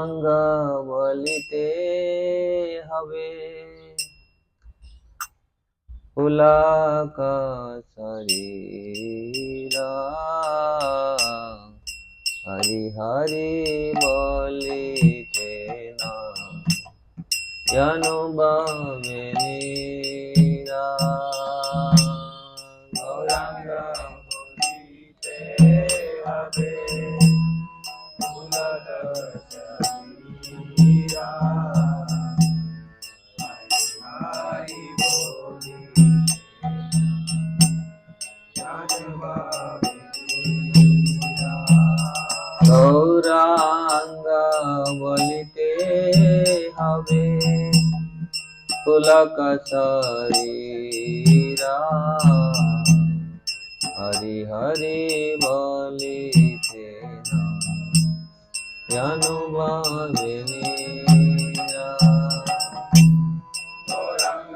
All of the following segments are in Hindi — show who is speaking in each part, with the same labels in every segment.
Speaker 1: अंग बलिते हवे पुलक शरीरा हरि हरि बोलिते अनुभवे नीरा गौरांग बोलिते हवे पुलक शरीरा हरि बोलिते अनुभवे नीरा गौरांग बोलिते हवे पुलक शरीरा हरि हरि बोलिते अनुभवे नीरा गौरांग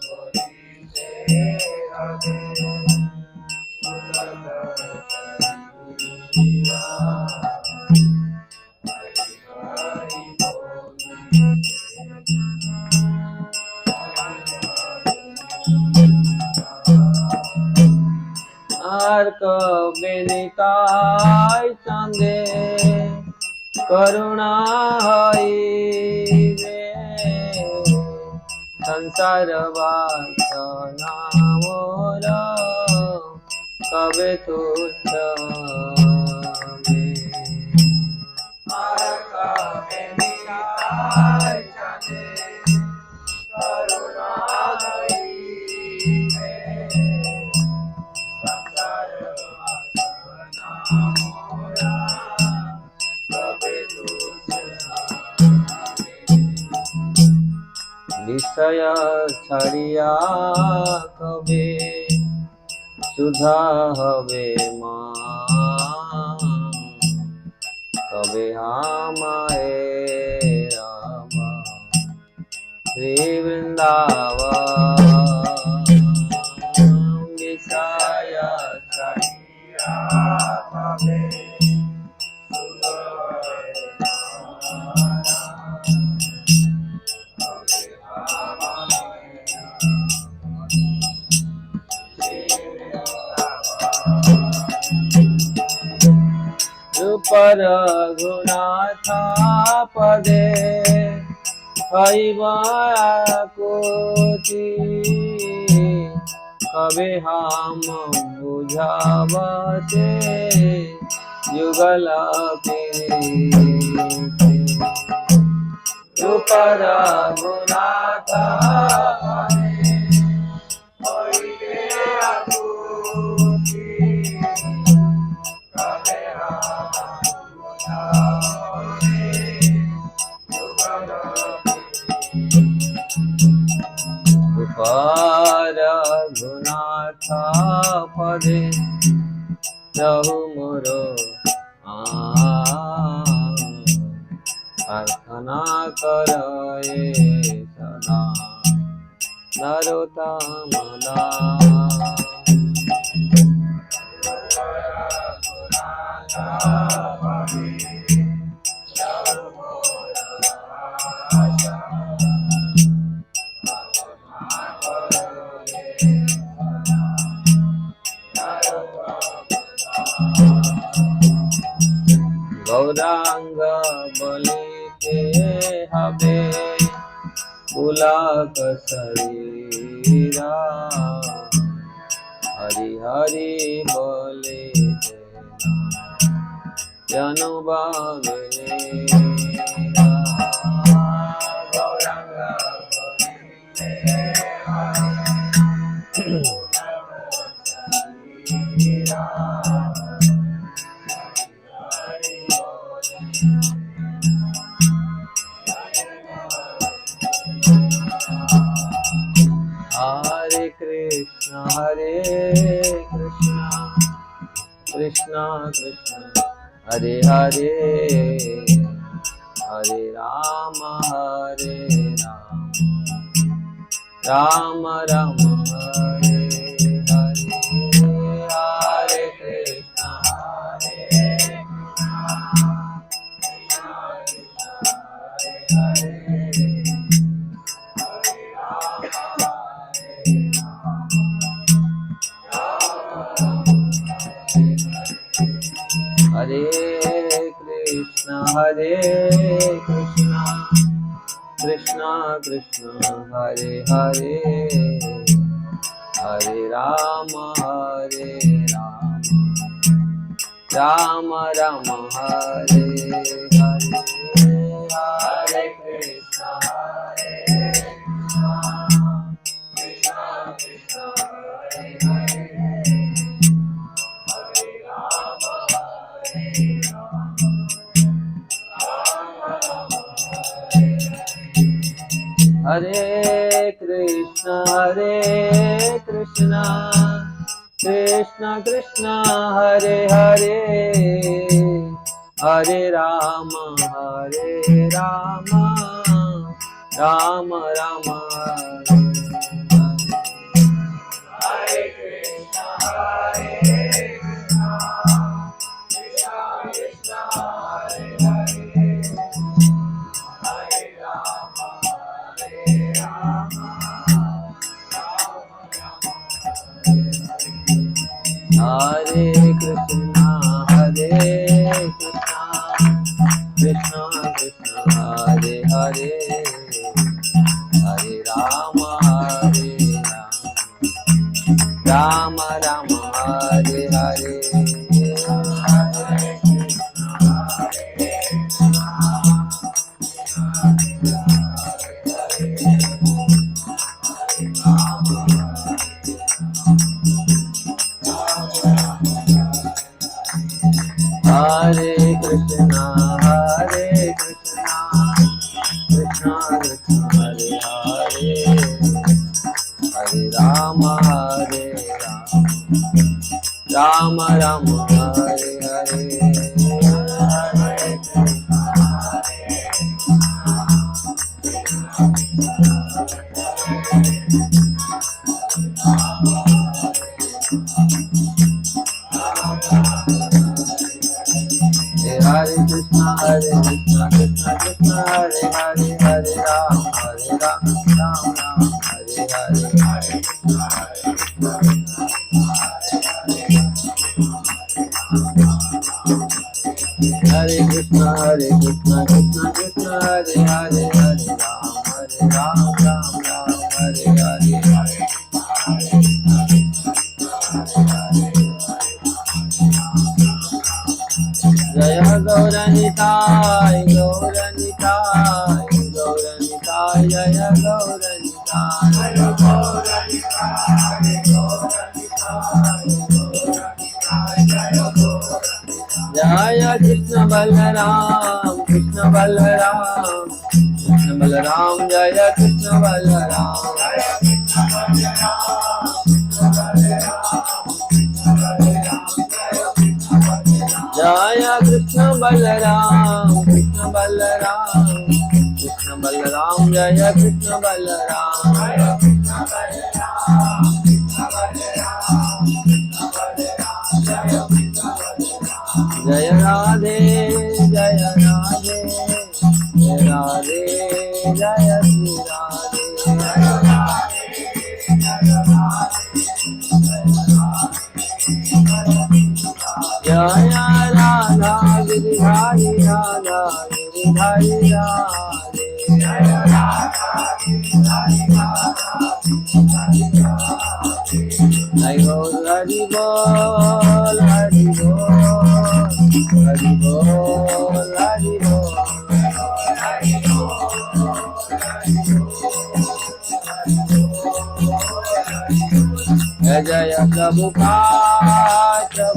Speaker 1: बोलिते हवे पुलक शरीरा आर्क बेनिताय संगे करुणा हईवे संसार वासना मोर कबे तुच्छ में आर्क बेनिताय संगे करुणा हईवे विषय छड़िया कबे सुधा हवे माँ कबे हमारे रामा श्री वृंदावन विषय छड़िया कबे पर गुनाथा पदे कोटि कबे हम बुझावते युगल पर गुनाथा पर गुनाथ पदे रहु मोरो प्रार्थना करे सदा नरोत्तम गौरांग बोलिते हवे पुलक शरीरा हरि हरि बोलिते अनुभवे नीरा गौरांग बोलिते हवे हरे Krishna Krishna Krishna Hare Hare Hare Ram Ram Ram Hare Hare Hare Krishna Hare Krishna, Krishna Krishna, Hare Hare, Hare Rama, Rama Rama, Hare Hare, Hare Krishna, Krishna Krishna, Hare Hare, Hare Rama, Hare Krishna, Krishna Krishna, Hare Hare, Hare Rama, Rama Rama, Hare Krishna, Krishna Krishna, Hare Hare, Hare Rama, Hare Krishna, Krishna Krishna, Hare Hare, Hare Rama, Rama Rama, Hare Hare, Hare Krishna, Krishna Krishna, Hare Hare, Hare Rama, Rama Rama, Hare Hare, Hare Krishna, Krishna Krishna, Hare Hare, Hare Ram, Ram Ram, Hare Hare, Hare Krishna, Krishna Krishna, Hare Hare, Hare Ram, Ram Ram, Hare Hare, Jaya Gauranitai, Jaya Gauranitai, Jaya Krishna Balaram, Jaya Krishna Balaram, Jaya Krishna Balaram, Jaya Krishna Balaram, Jaya Radhe, Jaya Radhe, Radhe, Jaya Shri Radhe, Jaya Radha Giridhari Radhe, Jaya Radha Giridhari Hari Bol, Hari Bol, Hari Bol, Hari Bol, Hari Bol, Jaya Prabhupada,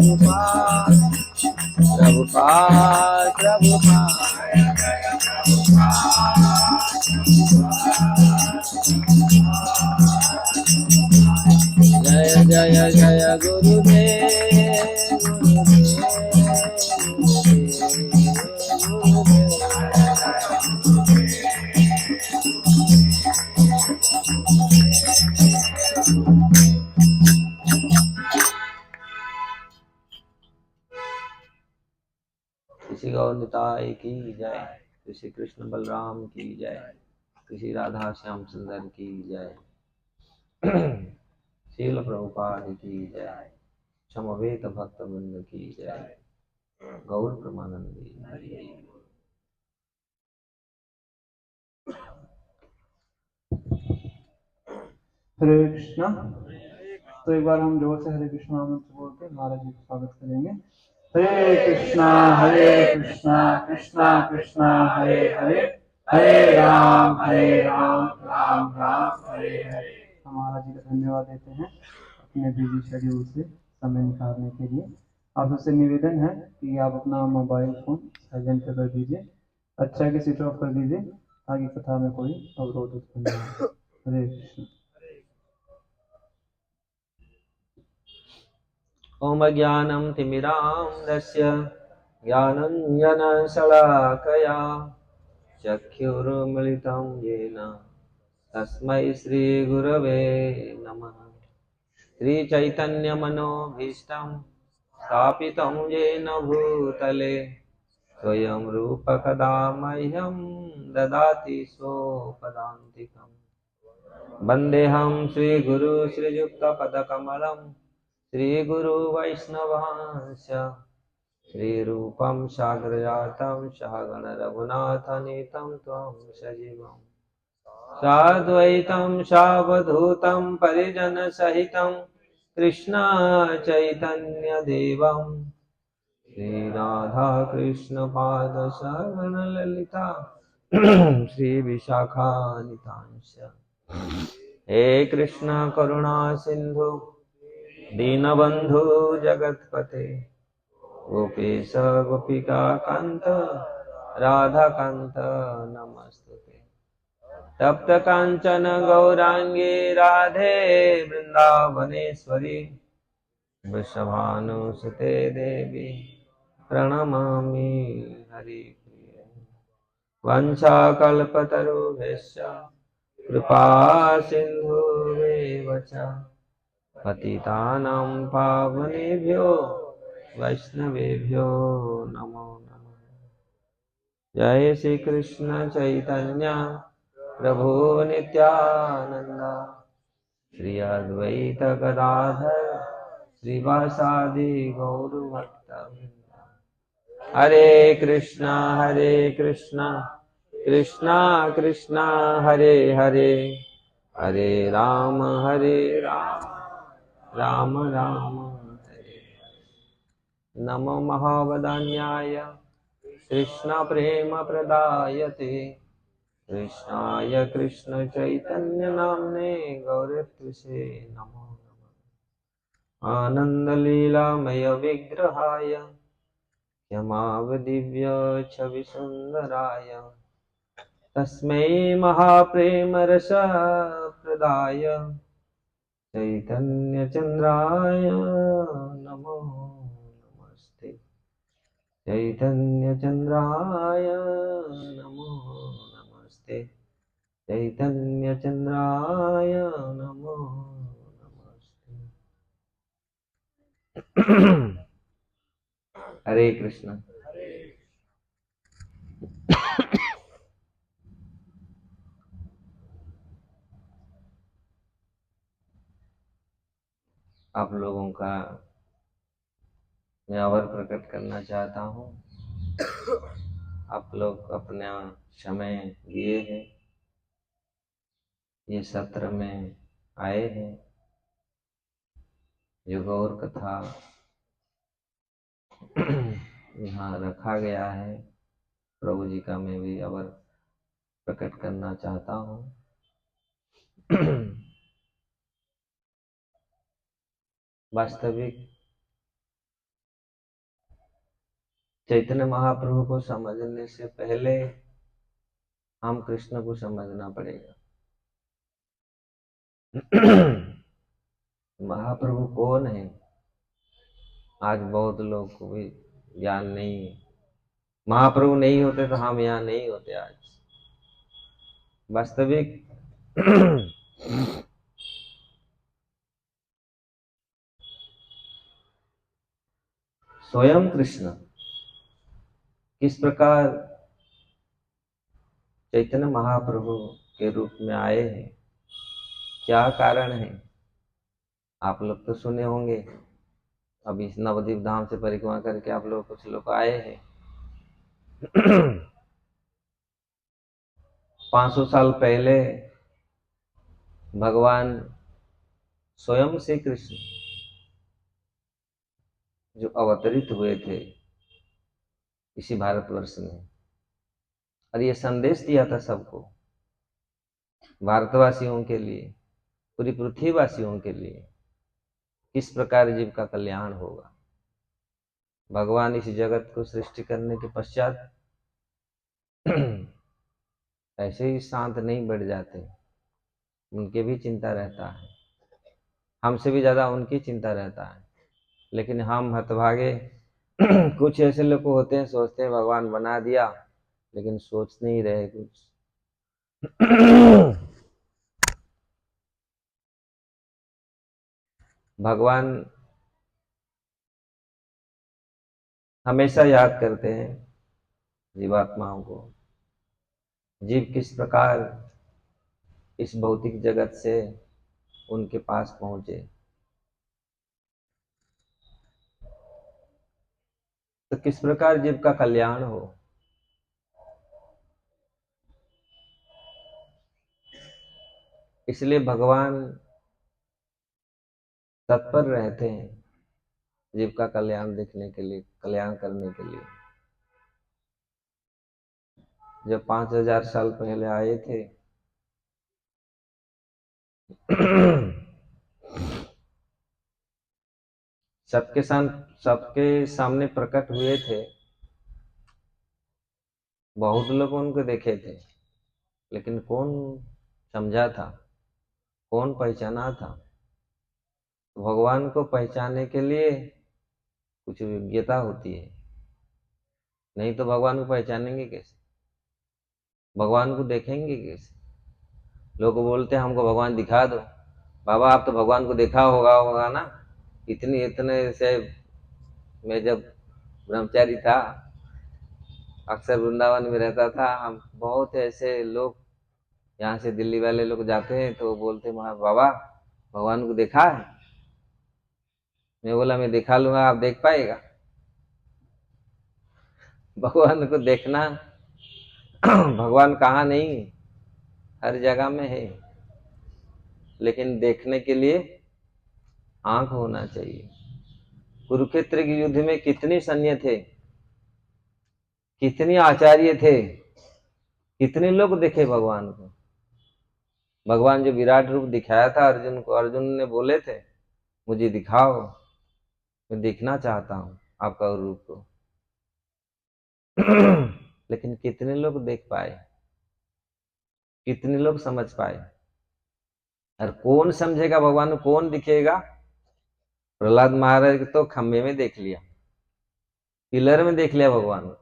Speaker 1: Jaya Jaya Gurudev, किसी गौर निताई की जय। श्री कृष्ण बलराम की जय, श्री राधा श्याम सुंदर की जय, शील प्रभुपाद की जय, समवेत भक्त वृंद की जय, गौर प्रमानंदी।
Speaker 2: हरे कृष्णा। तो एक बार हम जोर से हरे कृष्णा मंत्र बोल के महाराज जी का स्वागत करेंगे। हरे कृष्णा कृष्णा कृष्णा हरे हरे, हरे राम राम राम हरे हरे। हम महाराज जी का धन्यवाद देते हैं अपने बिजी शेड्यूल से समय निकालने के लिए। आप सबसे निवेदन है कि आप अपना मोबाइल फोन साइलेंट कर दीजिए, अच्छा कि स्विच ऑफ कर दीजिए ताकि कथा में कोई अवरोध उत्पन्न न हो। हरे कृष्ण।
Speaker 1: ओम ज्ञानं तिमिरान्धस्य ज्ञानञ्जनशलाकया चक्षुरुन्मिलितं येन तस्मै श्रीगुरवे नमः। श्रीचैतन्यमनोभीष्टं स्थापितं येन भूतले स्वयं रूपकदा मह्यं ददाति स्वपदान्तिकम्। वन्देऽहं श्रीगुरु श्रीयुक्तपदकमलं श्रीगुरु वैष्णवांश्च श्रीरूपं साग्रजातं सहगण रघुनाथनीतं त्वं सजीवम् साद्वैतं सावधूतं परिजनसहितं कृष्ण चैतन्यदेवं श्रीराधाकृष्णपादशगण ललिता श्रीविशाखानितांश्च। हे कृष्ण करुणा सिंधु दीनबंधु जगतपते गोपेश गोपिका कांत राधा कांत नमस्तुते। तप्त कांचन गौरांगी राधे वृंदावनेश्वरी वृषभानुसुते देवी प्रणमामि हरिप्रिये। वंशाकल्पतरुभ्यश्च कृपा सिन्धुरेव च पतितानां पावनेभ्यो वैष्णवेभ्यो नमो नमः। जय श्री कृष्ण चैतन्य प्रभु नित्यानंद श्री अद्वैत गदाधर श्रीवासादि गौर भक्तवृंद। हरे कृष्णा कृष्णा कृष्णा हरे हरे, हरे राम राम राम हरे। नमो महावदान्याय कृष्ण प्रेम प्रदायते कृष्णाय कृष्ण चैतन्य नाम्ने गौरत्वसे नमो नमः। आनंद लीलामय विग्रहाय क्षमावदिव्य छवि सुंदराय तस्मै महाप्रेम रस प्रदाय चैतन्य चंद्राय नमो नमस्ते। चैतन्य चंद्राय नमो नमस्ते। चैतन्य चंद्राय नमो नमस्ते। हरे कृष्ण। आप लोगों का मैं आभार प्रकट करना चाहता हूँ। आप लोग अपना समय दिए हैं, ये सत्र में आए हैं। जो गौर कथा यहाँ रखा गया है, प्रभु जी का मैं भी आभार प्रकट करना चाहता हूँ। वास्तविक चैतन्य महाप्रभु को समझने से पहले हम कृष्ण को समझना पड़ेगा। महाप्रभु कौन है, आज बहुत लोग को भी ज्ञान नहीं है। महाप्रभु नहीं होते तो हम यहाँ नहीं होते आज। वास्तविक स्वयं कृष्ण किस प्रकार चैतन्य महाप्रभु के रूप में आए हैं। क्या कारण है? आप लोग तो सुने होंगे। अभी इस नवद्वीप धाम से परिक्रमा करके आप लोग कुछ लोग आए हैं। 500 साल पहले भगवान स्वयं श्री कृष्ण जो अवतरित हुए थे इसी भारतवर्ष में, और ये संदेश दिया था सबको, भारतवासियों के लिए, पूरी पृथ्वीवासियों के लिए, किस प्रकार जीव का कल्याण होगा। भगवान इस जगत को सृष्टि करने के पश्चात ऐसे ही शांत नहीं बैठ जाते, उनके भी चिंता रहता है, हमसे भी ज्यादा उनकी चिंता रहता है। लेकिन हम हतभागे कुछ ऐसे लोग होते हैं, सोचते हैं भगवान बना दिया, लेकिन सोच नहीं रहे कुछ। भगवान हमेशा याद करते हैं जीवात्माओं को, जीव किस प्रकार इस भौतिक जगत से उनके पास पहुंचे, तो किस प्रकार जीव का कल्याण हो। इसलिए भगवान तत्पर रहते हैं जीव का कल्याण देखने के लिए, कल्याण करने के लिए। जब 5000 साल पहले आए थे सबके सामने प्रकट हुए थे, बहुत लोग उनको देखे थे, लेकिन कौन समझा था, कौन पहचाना था। भगवान को पहचानने के लिए कुछ योग्यता होती है, नहीं तो भगवान को पहचानेंगे कैसे, भगवान को देखेंगे कैसे। लोग बोलते हैं हमको भगवान दिखा दो। बाबा आप तो भगवान को देखा होगा ना, इतने से मैं जब ब्रह्मचारी था, अक्सर वृंदावन में रहता था, हम बहुत ऐसे लोग यहाँ से दिल्ली वाले लोग जाते हैं तो बोलते हैं बाबा भगवान को देखा है। मैं बोला मैं दिखा लूंगा, आप देख पाएगा? भगवान को देखना भगवान कहाँ नहीं, हर जगह में है, लेकिन देखने के लिए आंख होना चाहिए। कुरुक्षेत्र के युद्ध में कितने सैन्य थे, कितने आचार्य थे, कितने लोग देखे भगवान को। भगवान जो विराट रूप दिखाया था अर्जुन को, अर्जुन ने बोले थे मुझे दिखाओ, मैं देखना चाहता हूं आपका रूप को। लेकिन कितने लोग देख पाए, कितने लोग समझ पाए। और कौन समझेगा भगवान को, कौन दिखेगा? प्रहलाद महाराज तो खंबे में देख लिया, पिलर में देख लिया भगवान को।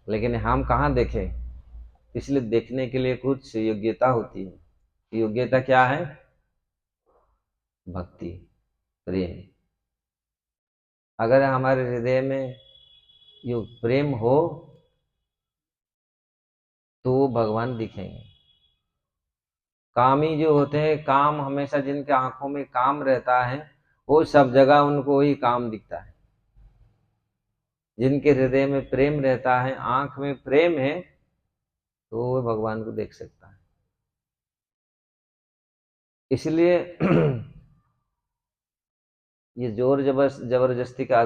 Speaker 1: लेकिन हम कहाँ देखे? इसलिए देखने के लिए कुछ योग्यता होती है। योग्यता क्या है? भक्ति, प्रेम। अगर हमारे हृदय में ये प्रेम हो तो वो भगवान दिखेंगे। कामी जो होते हैं, काम हमेशा जिनके आंखों में काम रहता है, वो सब जगह उनको ही काम दिखता है। जिनके हृदय में प्रेम रहता है, आंख में प्रेम है, तो वो भगवान को देख सकता है। इसलिए ये जोर जबरदस्ती का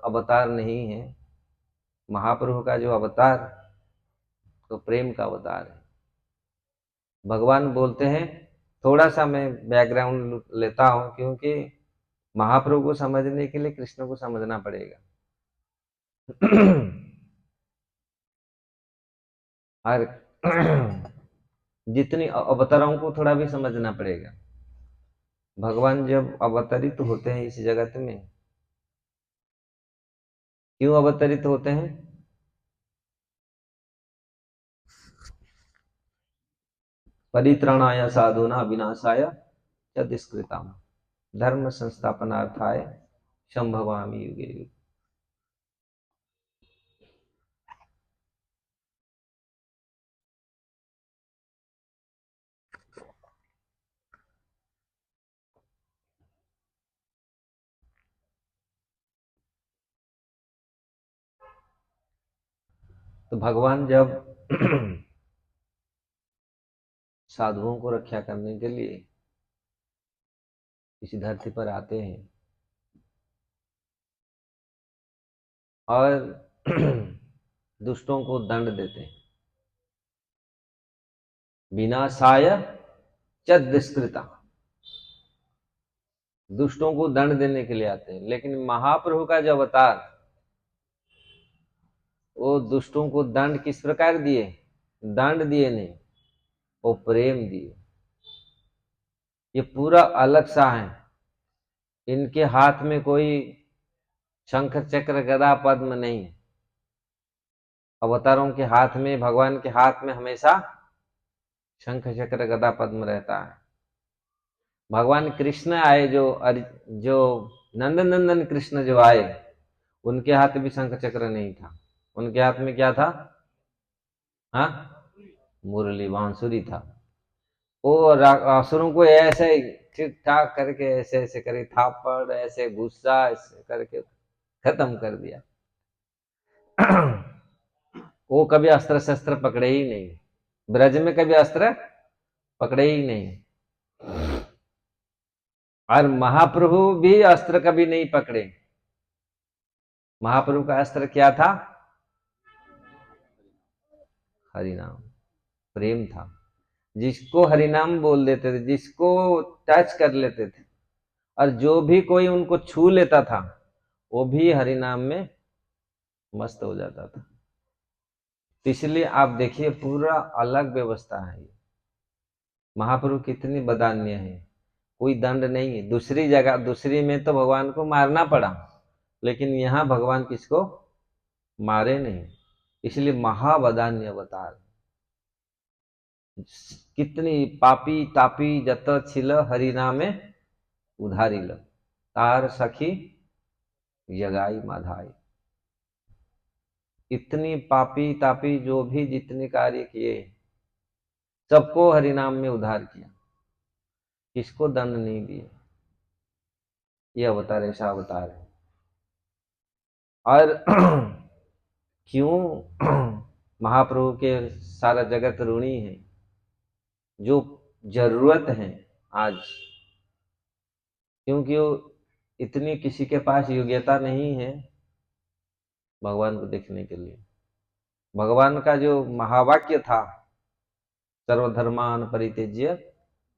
Speaker 1: अवतार नहीं है। महाप्रभु का जो अवतार तो प्रेम का अवतार है। भगवान बोलते हैं, थोड़ा सा मैं बैकग्राउंड लेता हूं, क्योंकि महाप्रभु को समझने के लिए कृष्ण को समझना पड़ेगा। और जितनी अवतारों को थोड़ा भी समझना पड़ेगा। भगवान जब अवतरित होते हैं इस जगत में, क्यों अवतरित होते हैं? परित्राणाय साधूना विनाशाय च दुष्कृताम धर्म संस्थापनार्थाय संभवामि युगे युगे। तो भगवान जब साधुओं को रक्षा करने के लिए इस धरती पर आते हैं और दुष्टों को दंड देते हैं, विनाशाय च दुष्कृता, दुष्टों को दंड देने के लिए आते हैं। लेकिन महाप्रभु का जो अवतार, वो दुष्टों को दंड किस प्रकार दिए? दंड दिए नहीं, वो प्रेम दिए। ये पूरा अलग सा है। इनके हाथ में कोई शंख चक्र गदा पद्म नहीं। अवतारों के हाथ में, भगवान के हाथ में हमेशा शंख चक्र गदा पद्म रहता है। भगवान कृष्ण आए, जो नंदन कृष्ण जो आए, उनके हाथ में शंख चक्र नहीं था। उनके हाथ में क्या था? हाँ, मुरली, बांसुरी था। वो असुरों को ऐसे ठीक ठाक करके ऐसे ऐसे करे, थापड़ ऐसे गुस्सा ऐसे करके खत्म कर दिया। वो कभी अस्त्र शस्त्र पकड़े ही नहीं, ब्रज में कभी अस्त्र पकड़े ही नहीं। और महाप्रभु भी अस्त्र कभी नहीं पकड़े। महाप्रभु का अस्त्र क्या था? हरिनाम, प्रेम था। जिसको हरिनाम बोल देते थे, जिसको टच कर लेते थे, और जो भी कोई उनको छू लेता था, वो भी हरिनाम में मस्त हो जाता था। इसलिए आप देखिए, पूरा अलग व्यवस्था है ये। महाप्रभु कितनी बदान्य है, कोई दंड नहीं है। दूसरी जगह, दूसरी में तो भगवान को मारना पड़ा, लेकिन यहां भगवान किसको मारे नहीं, इसलिए महावदान्य अवतार। कितनी पापी तापी जत छिल हरिनामे उधारिल, तार सखी जगाई माधाई। इतनी पापी तापी जो भी जितने कार्य किए, सबको हरिनाम में उधार किया, किसको दंड नहीं दिए। ये अवतार ऐसा अवतार है। और क्यों महाप्रभु के सारा जगत ऋणी है? जो जरूरत है आज, क्योंकि वो इतनी किसी के पास योग्यता नहीं है भगवान को देखने के लिए। भगवान का जो महावाक्य था, सर्वधर्मान परित्यज्य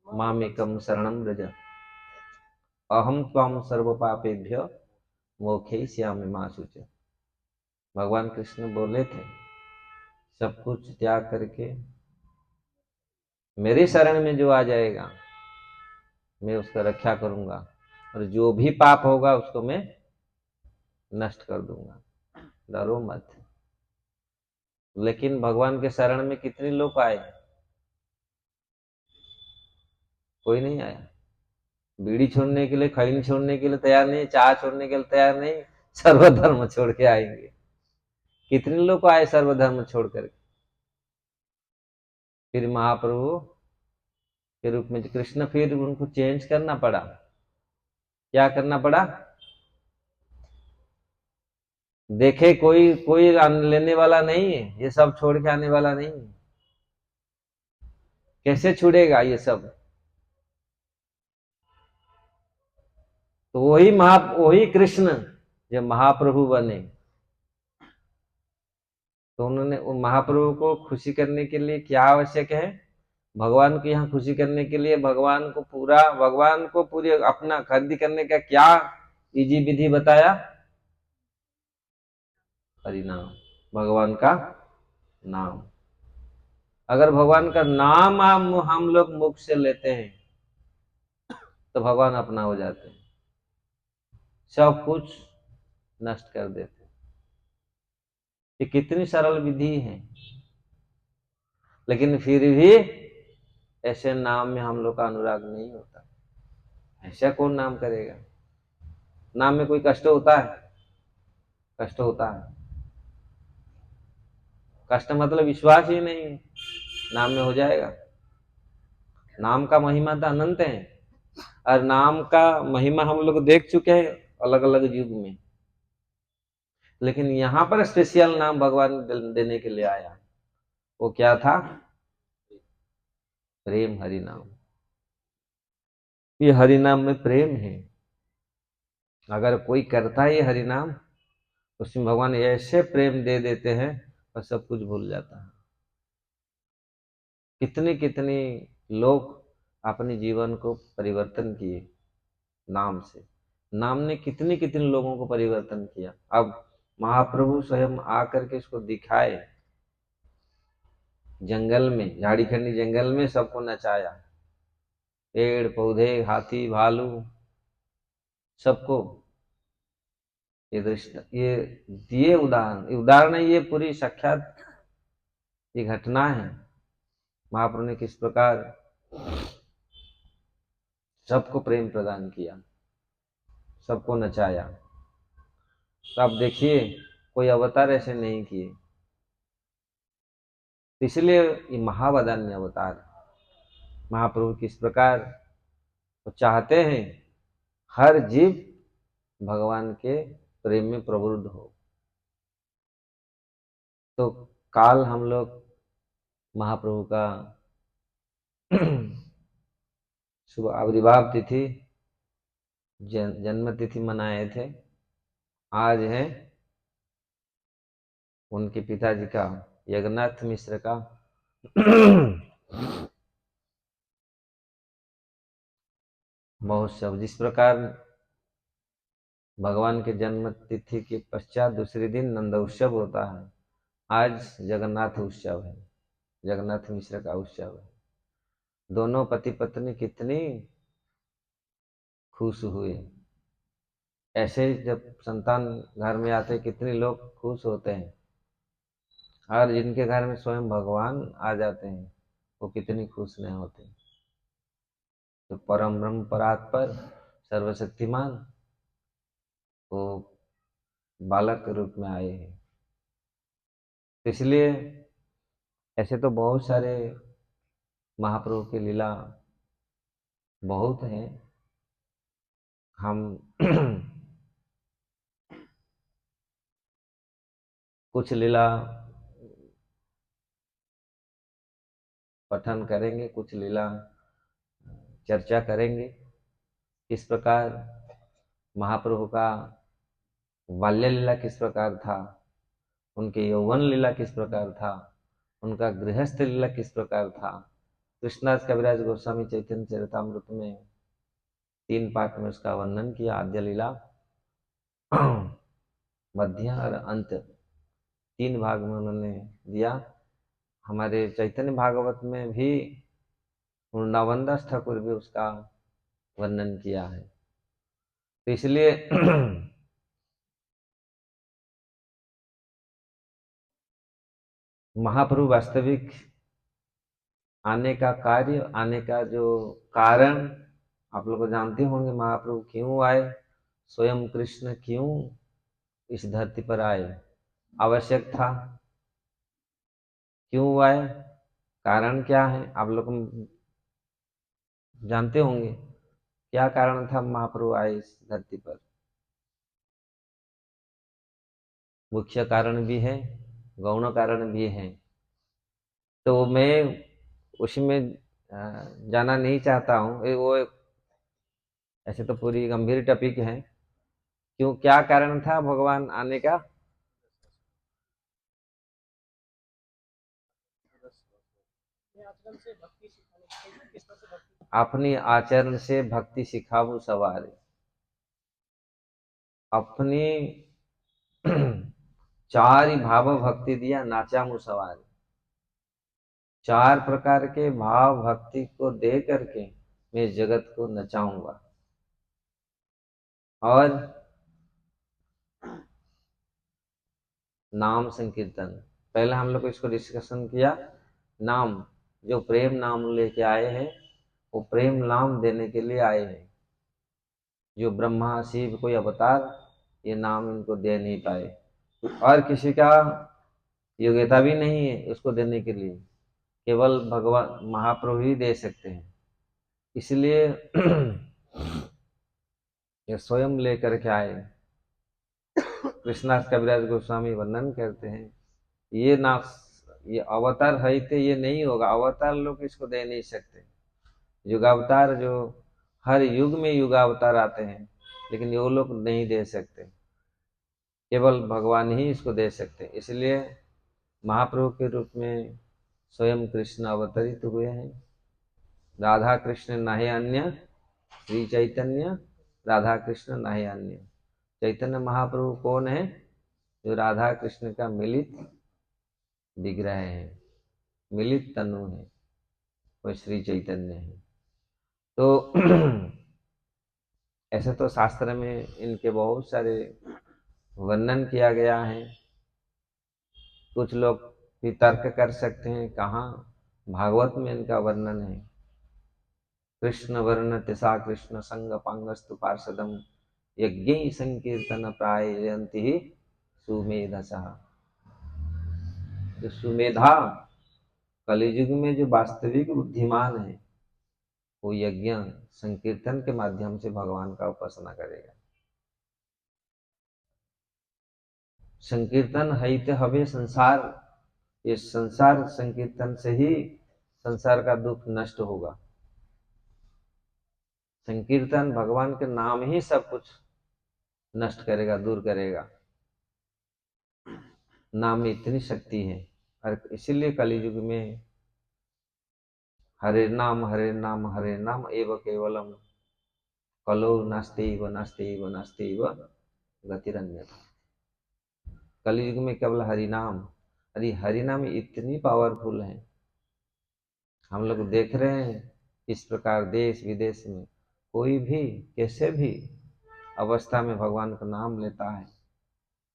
Speaker 1: मामेकम शरणं व्रज, अहम त्वाम सर्व पापेभ्य मोक्षयिष्यामि मा शुचि। भगवान कृष्ण बोले थे, सब कुछ त्याग करके मेरे शरण में जो आ जाएगा, मैं उसका रक्षा करूंगा, और जो भी पाप होगा उसको मैं नष्ट कर दूंगा, डरो मत। लेकिन भगवान के शरण में कितने लोग आए? कोई नहीं आया। बीड़ी छोड़ने के लिए, खैनी छोड़ने के लिए तैयार नहीं, चाय छोड़ने के लिए तैयार नहीं, सर्वधर्म छोड़ के आएंगे। कितने लोग आए सर्वधर्म छोड़ करके? फिर महाप्रभु के रूप में कृष्ण, फिर उनको चेंज करना पड़ा। क्या करना पड़ा? देखे कोई कोई लेने वाला नहीं है, ये सब छोड़ के आने वाला नहीं है। कैसे छुड़ेगा ये सब? तो वही कृष्ण जब महाप्रभु बने, तो उन्होंने महाप्रभु को खुशी करने के लिए क्या आवश्यक है? भगवान को यहाँ खुशी करने के लिए भगवान को पूरी अपना खरीदी करने का क्या इजी विधि बताया? हरिनाम, भगवान का नाम। अगर भगवान का नाम हम लोग मुख से लेते हैं तो भगवान अपना हो जाते हैं, सब कुछ नष्ट कर देते हैं। ये कितनी सरल विधि है, लेकिन फिर भी ऐसे नाम में हम लोग का अनुराग नहीं होता। ऐसा कौन नाम करेगा? नाम में कोई कष्ट होता है? कष्ट होता है। कष्ट मतलब विश्वास ही नहीं है नाम में हो जाएगा। नाम का महिमा तो अनंत है, और नाम का महिमा हम लोग देख चुके हैं अलग अलग युग में। लेकिन यहाँ पर स्पेशल नाम भगवान देने के लिए आया। वो क्या था? प्रेम हरि नाम। ये हरि नाम में प्रेम है। अगर कोई करता है ये हरि नाम, उसमें भगवान ऐसे प्रेम दे देते हैं और सब कुछ भूल जाता है। कितने कितने लोग अपने जीवन को परिवर्तन किए नाम से। नाम ने कितने कितने लोगों को परिवर्तन किया। अब महाप्रभु स्वयं आकर के इसको दिखाए, जंगल में, झाड़ी खंडी जंगल में सबको नचाया, पेड़ पौधे हाथी भालू सबको। ये दृष्ट ये दिए उदाहरण है, ये पूरी साक्षात ये घटना है। महाप्रभु ने किस प्रकार सबको प्रेम प्रदान किया, सबको नचाया। तो आप देखिए कोई अवतार ऐसे नहीं किए। इसलिए ये महावदान्य अवतार महाप्रभु किस प्रकार वो चाहते हैं हर जीव भगवान के प्रेम में प्रवृत्त हो। तो काल हम लोग महाप्रभु का शुभ आविर्भाव तिथि जन्म तिथि मनाए थे। आज है उनके पिताजी का, जगन्नाथ मिश्र का महोत्सव। जिस प्रकार भगवान के जन्म तिथि के पश्चात दूसरे दिन नंद उत्सव होता है, आज जगन्नाथ उत्सव है, जगन्नाथ मिश्र का उत्सव है। दोनों पति पत्नी कितनी खुश हुए। ऐसे जब संतान घर में आते कितने लोग खुश होते हैं, और जिनके घर में स्वयं भगवान आ जाते हैं वो कितनी खुश नहीं होते। तो परम ब्रह्म परात्पर सर्वशक्तिमान वो बालक के रूप में आए हैं। इसलिए ऐसे तो बहुत सारे महाप्रभु की लीला बहुत हैं। हम कुछ लीला पठन करेंगे, कुछ लीला चर्चा करेंगे। किस प्रकार महाप्रभु का बाल्य लीला किस प्रकार था, उनके यौवन लीला किस प्रकार था, उनका गृहस्थ लीला किस प्रकार था। कृष्णदास कविराज गोस्वामी चैतन्य चरितामृत में 3 पाठ में उसका वर्णन किया। आद्य लीला, मध्य और अंत, 3 भाग में उन्होंने दिया। हमारे चैतन्य भागवत में भी वृंदावन दास ठाकुर भी उसका वर्णन किया है। तो इसलिए महाप्रभु वास्तविक आने का कार्य, आने का जो कारण आप लोग जानते होंगे। महाप्रभु क्यों आए, स्वयं कृष्ण क्यों इस धरती पर आए, आवश्यक था, क्यों आए, कारण क्या है, आप लोग जानते होंगे। क्या कारण था महाप्रभु आए इस धरती पर? मुख्य कारण भी है, गौण कारण भी है। तो मैं उसमें जाना नहीं चाहता हूँ। वो ऐसे तो पूरी गंभीर टॉपिक है। क्यों, क्या कारण था भगवान आने का? अपनी आचरण से भक्ति सिखावू सवारे। अपनी 4 ही भाव भक्ति दिया नाचा मुसवारे। 4 प्रकार के भाव भक्ति को दे करके मैं जगत को नचाऊंगा। और नाम संकीर्तन, पहले हम लोग इसको डिस्कशन किया। नाम, जो प्रेम नाम लेके आए हैं वो प्रेम नाम देने के लिए आए हैं। जो ब्रह्मा शिव कोई अवतार ये नाम इनको दे नहीं पाए, और किसी का योग्यता भी नहीं है उसको देने के लिए, केवल भगवान महाप्रभु ही दे सकते हैं। इसलिए ये स्वयं लेकर के आए। कृष्णास कविराज गोस्वामी वर्णन करते हैं, ये अवतार है तो ये नहीं होगा, अवतार लोग इसको दे नहीं सकते। युगावतार जो हर युग में युगावतार आते हैं, लेकिन वो लोग नहीं दे सकते, केवल भगवान ही इसको दे सकते। इसलिए महाप्रभु के रूप में स्वयं कृष्ण अवतरित हुए हैं। राधा कृष्ण नाहि अन्य, श्री चैतन्य राधा कृष्ण नाहि अन्य। चैतन्य महाप्रभु कौन है? जो राधा कृष्ण का मिलित विग्रह है, मिलित तनु है, वो श्री चैतन्य है। तो ऐसे तो शास्त्र में इनके बहुत सारे वर्णन किया गया है। कुछ लोग भी तर्क कर सकते हैं, कहाँ भागवत में इनका वर्णन है। कृष्ण वर्ण तिसा कृष्ण संग पांगस्तु पार्षदम यज्ञ संकीर्तन प्रायंति ही सुमेधसा। जो सुमेधा कलियुग में जो वास्तविक बुद्धिमान है, वो यज्ञ संकीर्तन के माध्यम से भगवान का उपासना करेगा। संकीर्तन है हवे संसार, ये संसार संकीर्तन से ही संसार का दुख नष्ट होगा। संकीर्तन भगवान के नाम ही सब कुछ नष्ट करेगा, दूर करेगा। नाम में इतनी शक्ति है। और इसीलिए कलियुग में हरे नाम हरे नाम एव केवलम कलो नास्तेव नास्तेव नास्तेव गतिरन्यथा। कलियुग में केवल हरिनाम, अरे हरिनाम इतनी पावरफुल है। हम लोग देख रहे हैं इस प्रकार देश विदेश में कोई भी कैसे भी अवस्था में भगवान का नाम लेता है,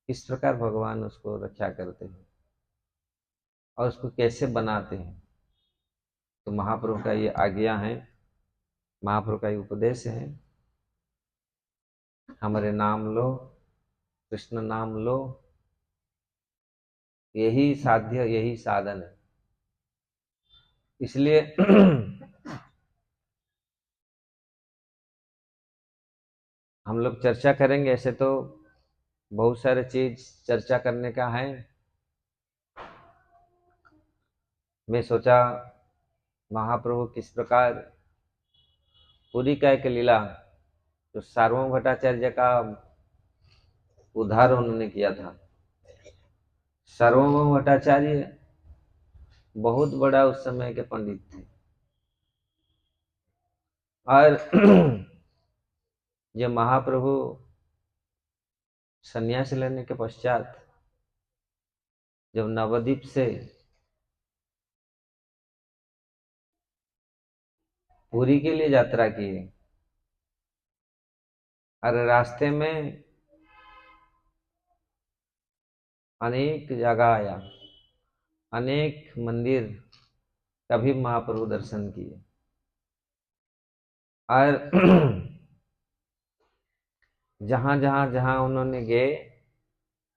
Speaker 1: किस प्रकार भगवान उसको रक्षा करते हैं और उसको कैसे बनाते हैं। तो महाप्रभु का ये आज्ञा है, महाप्रभु का ये उपदेश है, हमारे नाम लो, कृष्ण नाम लो, यही साध्य, यही साधन है। इसलिए हम लोग चर्चा करेंगे। ऐसे तो बहुत सारे चीज चर्चा करने का है। मैं सोचा महाप्रभु किस प्रकार पूरी काय के लीला, जो सार्वभौम भट्टाचार्य का उद्धार उन्होंने किया था। सार्वभौम भट्टाचार्य बहुत बड़ा उस समय के पंडित थे, और जब महाप्रभु सन्यास लेने के पश्चात जब नवद्वीप से पुरी के लिए यात्रा की, और रास्ते में अनेक जगह आया, अनेक मंदिर का भी महाप्रभु दर्शन किए। और जहां जहां जहां उन्होंने गए,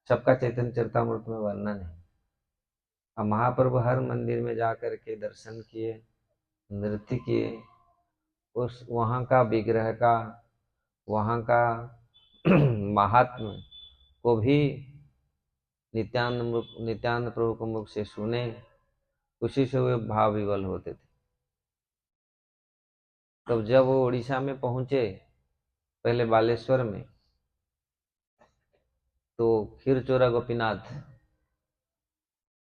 Speaker 1: सबका चैतन्य चरितामृत में वर्णन है। और महाप्रभु हर मंदिर में जाकर के दर्शन किए, नृत्य किए, उस वहाँ का विग्रह का, वहाँ का महात्म को भी नित्यानंद प्रभु के मुख से सुने, उसी से वे भाव विवल होते थे। तब जब वो उड़ीसा में पहुंचे, पहले बालेश्वर में, तो खीरचोरा गोपीनाथ,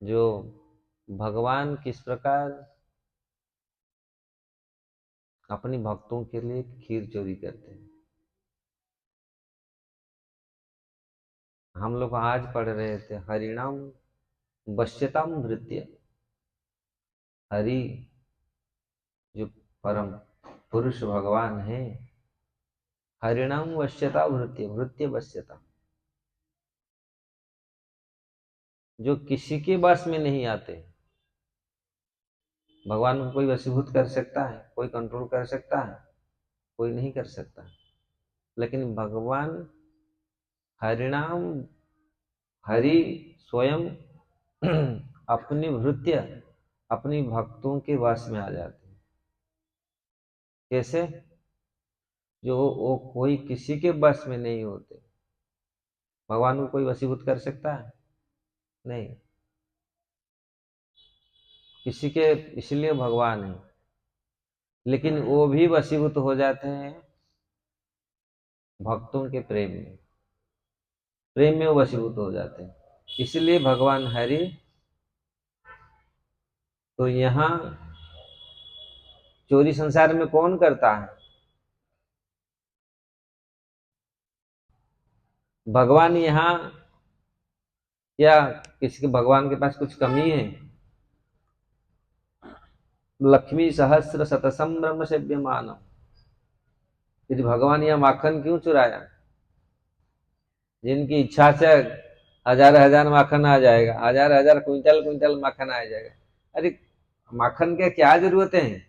Speaker 1: जो भगवान किस प्रकार अपनी भक्तों के लिए खीर चोरी करते हैं। हम लोग आज पढ़ रहे थे, हरिणाम वश्यताम नृत्य। हरि जो परम पुरुष भगवान है, हरिणाम वश्यता वृत्य, वृत्य वश्यता, जो किसी के बस में नहीं आते। भगवान को कोई वशीभूत कर सकता है, कोई कंट्रोल कर सकता है? कोई नहीं कर सकता। लेकिन भगवान हरिणाम, हरि स्वयं अपनी वृत्य, अपनी भक्तों के वश में आ जाते हैं। कैसे? जो वो कोई किसी के बस में नहीं होते। भगवान को कोई वशीभूत कर सकता है? नहीं। किसी के, इसलिए भगवान है, लेकिन वो भी वशीभूत हो जाते हैं भक्तों के प्रेम में। प्रेम में वो वशीभूत हो जाते हैं, इसलिए भगवान हरि। तो यहाँ चोरी संसार में कौन करता है? भगवान यहाँ, या किसी के भगवान के पास कुछ कमी है? लक्ष्मी सहस्र शतसम ब्रह्म सेव्यमान। यदि भगवान यहाँ माखन क्यों चुराया? जिनकी इच्छा से हजार हजार माखन आ जाएगा, हजार हजार क्विंटल क्विंटल माखन आ जाएगा। अरे माखन के क्या जरूरत है?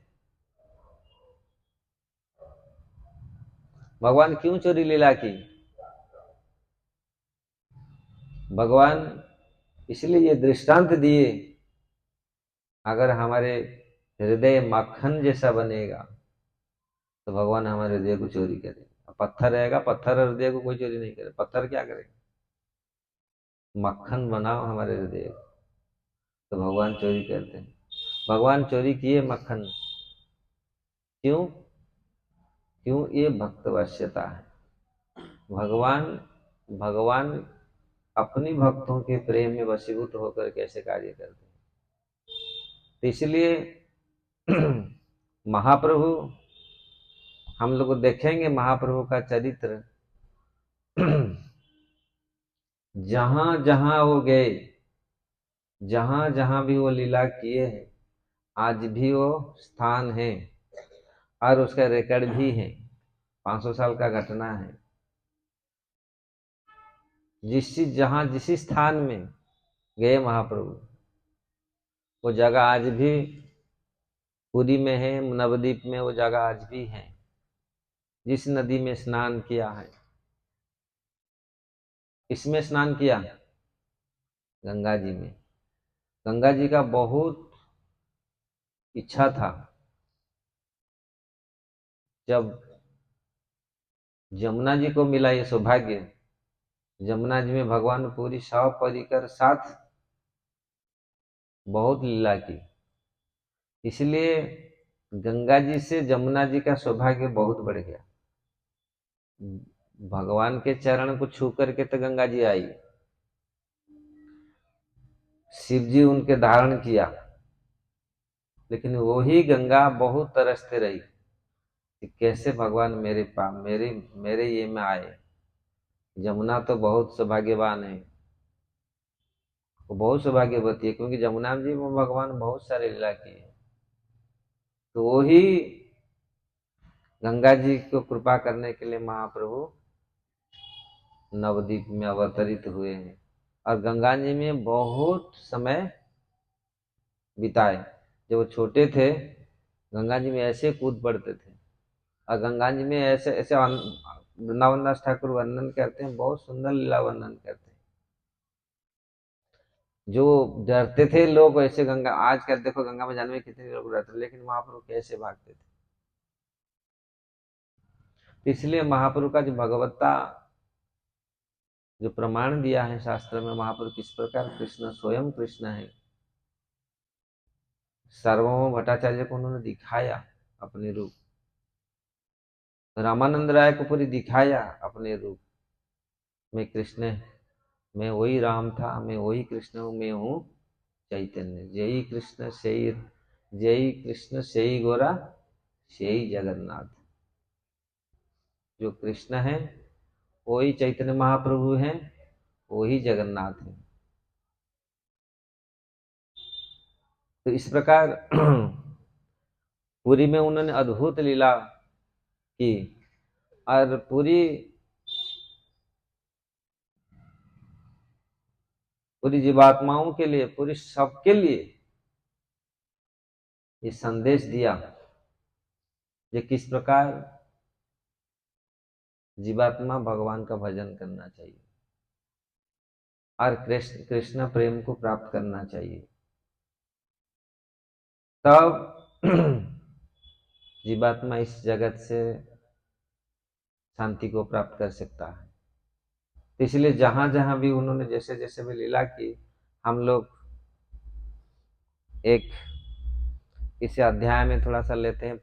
Speaker 1: भगवान क्यों चोरी लीला की? भगवान इसलिए ये दृष्टांत दिए, अगर हमारे हृदय माखन जैसा बनेगा तो भगवान हमारे हृदय को चोरी करेगा। पत्थर रहेगा, पत्थर हृदय को कोई चोरी नहीं करे। पत्थर क्या करेगा? मक्खन बनाओ हमारे हृदय को, तो भगवान चोरी करते हैं। भगवान चोरी किए मक्खन, क्यों? क्यों? ये भक्त वश्यता है। भगवान भगवान अपनी भक्तों के प्रेम में वशीभूत होकर कैसे कार्य करते हैं। तो इसलिए महाप्रभु, हम लोग देखेंगे महाप्रभु का चरित्र, जहां जहां वो गए, जहां जहां भी वो लीला किए हैं, आज भी वो स्थान है और उसका रिकॉर्ड भी है। 500 साल का घटना है। जिस स्थान में गए महाप्रभु, वो जगह आज भी पुरी में है, नवद्वीप में वो जगह आज भी है। जिस नदी में स्नान किया है, इसमें स्नान किया, गंगा जी में। गंगा जी का बहुत इच्छा था, जब जमुना जी को मिला ये सौभाग्य, जमुना जी में भगवान पूरी सौ परिकर साथ बहुत लीला की, इसलिए गंगा जी से जमुना जी का सौभाग्य बहुत बढ़ गया। भगवान के चरण को छू करके तो गंगा जी आई, शिव जी उनके धारण किया, लेकिन वही गंगा बहुत तरसते रही कि कैसे भगवान मेरे पास, मेरे ये में आए। जमुना तो बहुत सौभाग्यवान है, वो बहुत सौभाग्यवती है, क्योंकि जमुना जी में भगवान बहुत सारे लीला किए। तो वही गंगा जी को कृपा करने के लिए महाप्रभु नवद्वीप में अवतरित हुए हैं और गंगा जी में बहुत समय बिताए। जब वो छोटे थे, गंगा जी में ऐसे कूद पड़ते थे, और गंगा जी में ऐसे ऐसे वृंदावन दास ठाकुर वर्णन करते हैं, बहुत सुंदर लीला वर्णन करते हैं। जो डरते थे लोग, ऐसे गंगा, आज कल देखो गंगा में जाने में कितने लोग डरते थे, लेकिन महाप्रभु कैसे भागते थे। इसलिए महाप्रभु का जो भगवत्ता जो प्रमाण दिया है शास्त्र में, महाप्रभु किस प्रकार कृष्ण स्वयं कृष्ण है, सार्वभौम भट्टाचार्य को उन्होंने दिखाया अपने रूप, रामानंद राय को पूरी दिखाया अपने रूप में। कृष्ण, मैं वही राम था, मैं वही कृष्ण हूँ, मैं हूँ चैतन्य। जय कृष्ण से, जय कृष्ण से ही गोरा से ही जगन्नाथ। जो कृष्ण है वही चैतन्य महाप्रभु हैं, वही जगन्नाथ है। तो इस प्रकार पुरी में उन्होंने अद्भुत लीला की, और पूरी जीवात्माओं के लिए, पूरी सबके लिए ये संदेश दिया कि किस प्रकार जीवात्मा भगवान का भजन करना चाहिए और कृष्ण प्रेम को प्राप्त करना चाहिए। तब जीवात्मा इस जगत से शांति को प्राप्त कर सकता है। तो इसलिए जहां जहां भी उन्होंने जैसे जैसे भी लीला की, हम लोग एक इस अध्याय में थोड़ा सा लेते हैं।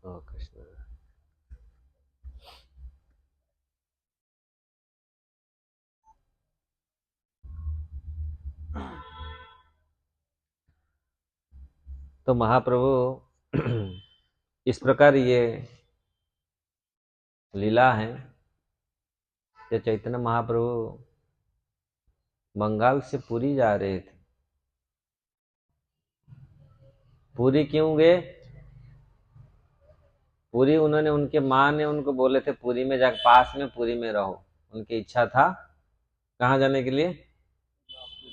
Speaker 1: ओ कृष्ण। तो महाप्रभु इस प्रकार ये लीला है। ये चैतन्य महाप्रभु बंगाल से पुरी जा रहे थे। पुरी क्यों गए? पुरी उन्होंने, उनके माँ ने उनको बोले थे पुरी में जा, पास में पुरी में रहो। उनकी इच्छा था कहाँ जाने के लिए?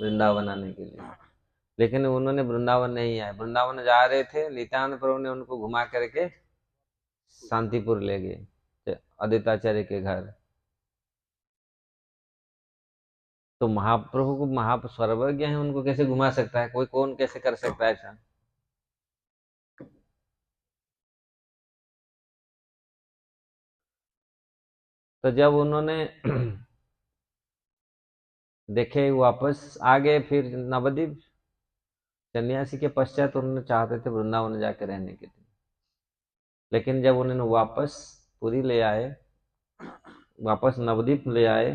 Speaker 1: वृंदावन आने के लिए। लेकिन उन्होंने वृंदावन नहीं आए। वृंदावन जा रहे थे, नित्यानंद प्रभु ने उनको घुमा करके शांतिपुर ले गए, अद्वैताचार्य के घर। तो महाप्रभु को, सर्वज्ञ है, उनको कैसे घुमा सकता है कोई? कौन कैसे कर सकता है ऐसा? तो जब उन्होंने देखे वापस आ गए, फिर नवद्वीप सन्यासी के पश्चात उन्होंने चाहते थे वृंदावन जाके रहने के लिए। लेकिन जब उन्होंने वापस पुरी ले आए, वापस नवद्वीप ले आए,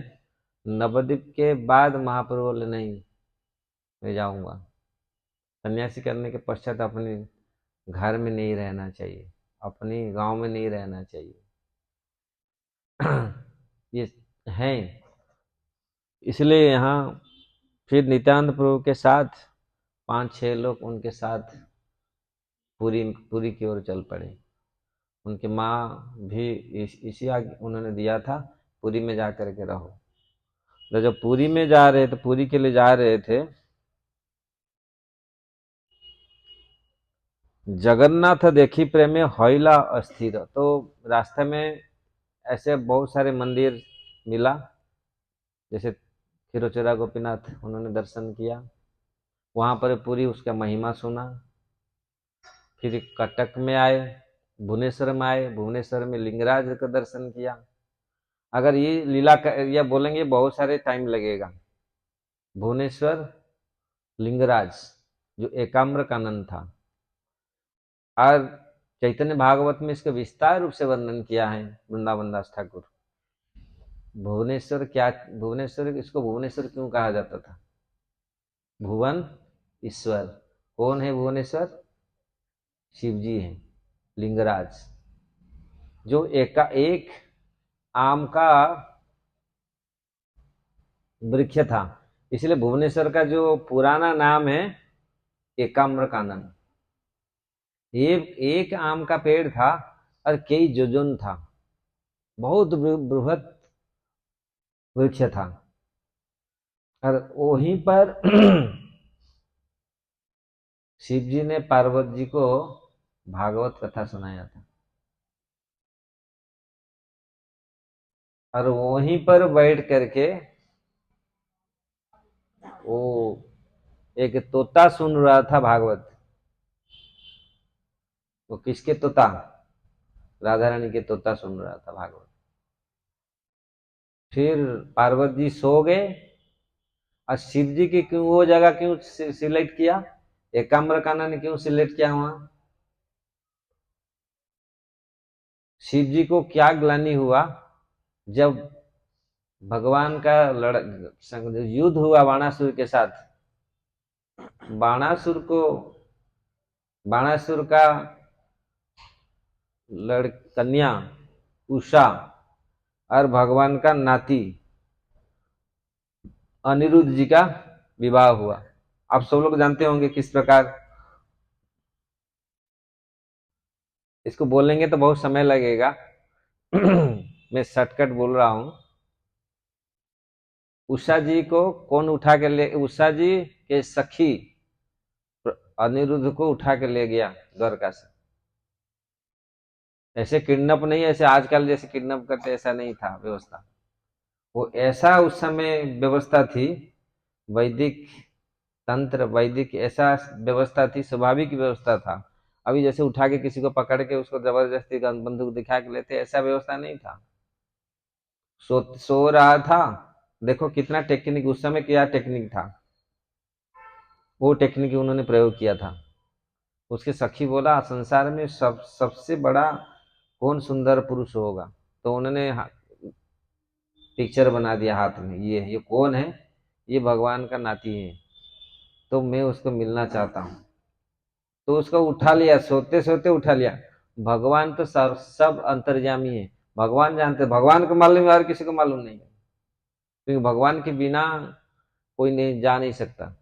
Speaker 1: नवद्वीप के बाद महाप्रभु बोले नहीं, मैं जाऊंगा। सन्यासी करने के पश्चात अपने घर में नहीं रहना चाहिए, अपनी गांव में नहीं रहना चाहिए। ये है। इसलिए यहाँ फिर नित्यानंद प्रभु के साथ 5-6 लोग उनके साथ पूरी पूरी की ओर चल पड़े। उनकी माँ भी इसी आगे उन्होंने दिया था, पुरी में जा करके रहो। तो जब पुरी में जा रहे थे, पुरी के लिए जा रहे थे, जगन्नाथ देखी प्रेमे हौला अस्थिर। तो रास्ते में ऐसे बहुत सारे मंदिर मिला, जैसे खिरोचरा गोपीनाथ उन्होंने दर्शन किया, वहां पर पूरी उसका महिमा सुना। फिर कटक में आए, भुवनेश्वर में आए, भुवनेश्वर में लिंगराज का दर्शन किया। अगर ये लीला या बोलेंगे बहुत सारे टाइम लगेगा। भुवनेश्वर लिंगराज जो एकाम्र कानन था, और चैतन्य भागवत में इसका विस्तार रूप से वर्णन किया है वृंदावन दास ठाकुर। भुवनेश्वर क्या, भुवनेश्वर, इसको भुवनेश्वर क्यों कहा जाता था? भुवन ईश्वर। कौन है भुवनेश्वर? शिव जी हैं। लिंगराज जो एक आम का वृक्ष था, इसलिए भुवनेश्वर का जो पुराना नाम है एकाम्र कानन। ये एक आम का पेड़ था और कई जोजन था, बहुत बृहत वृक्ष था। और वहीं पर शिव जी ने पार्वती जी को भागवत कथा सुनाया था। और वहीं पर बैठ करके वो एक तोता सुन रहा था भागवत। वो किसके तोता? राधा रानी के तोता सुन रहा था भागवत। फिर पार्वती जी सो गए, और शिव जी की क्यों वो जगह क्यों सिलेक्ट किया? एकाम्र कानन ने क्यों सिलेक्ट किया वहां? शिव जी को क्या ग्लानि हुआ जब भगवान का युद्ध हुआ बाणासुर के साथ। बाणासुर का कन्या उषा और भगवान का नाती अनिरुद्ध जी का विवाह हुआ। आप सब लोग जानते होंगे किस प्रकार। इसको बोलेंगे तो बहुत समय लगेगा। मैं शॉर्टकट बोल रहा हूं। उषा जी को कौन उठा के ले, उषा जी के सखी अनिरुद्ध को उठा के ले गया द्वारका से। ऐसे किडनैप नहीं, ऐसे आजकल जैसे किडनैप करते ऐसा नहीं था व्यवस्था। वो ऐसा उस समय व्यवस्था थी, वैदिक तंत्र, वैदिक ऐसा व्यवस्था थी, स्वाभाविक व्यवस्था था। अभी जैसे उठा के किसी को पकड़ के उसको जबरदस्ती गन बंदूक दिखा के लेते, ऐसा व्यवस्था नहीं था। सो रहा था, देखो कितना टेक्निक उस समय, क्या टेक्निक था, वो टेक्निक उन्होंने प्रयोग किया था। उसके सखी बोला संसार में सबसे बड़ा कौन सुंदर पुरुष होगा, तो उन्होंने पिक्चर बना दिया हाथ में, ये कौन है, ये भगवान का नाती है, तो मैं उसको मिलना चाहता हूँ। तो उसको उठा लिया, सोते सोते उठा लिया। भगवान तो सब अंतर्यामी है, भगवान जानते, भगवान को मालूम है और किसी को मालूम नहीं है, क्योंकि भगवान के बिना कोई नहीं जा नहीं सकता।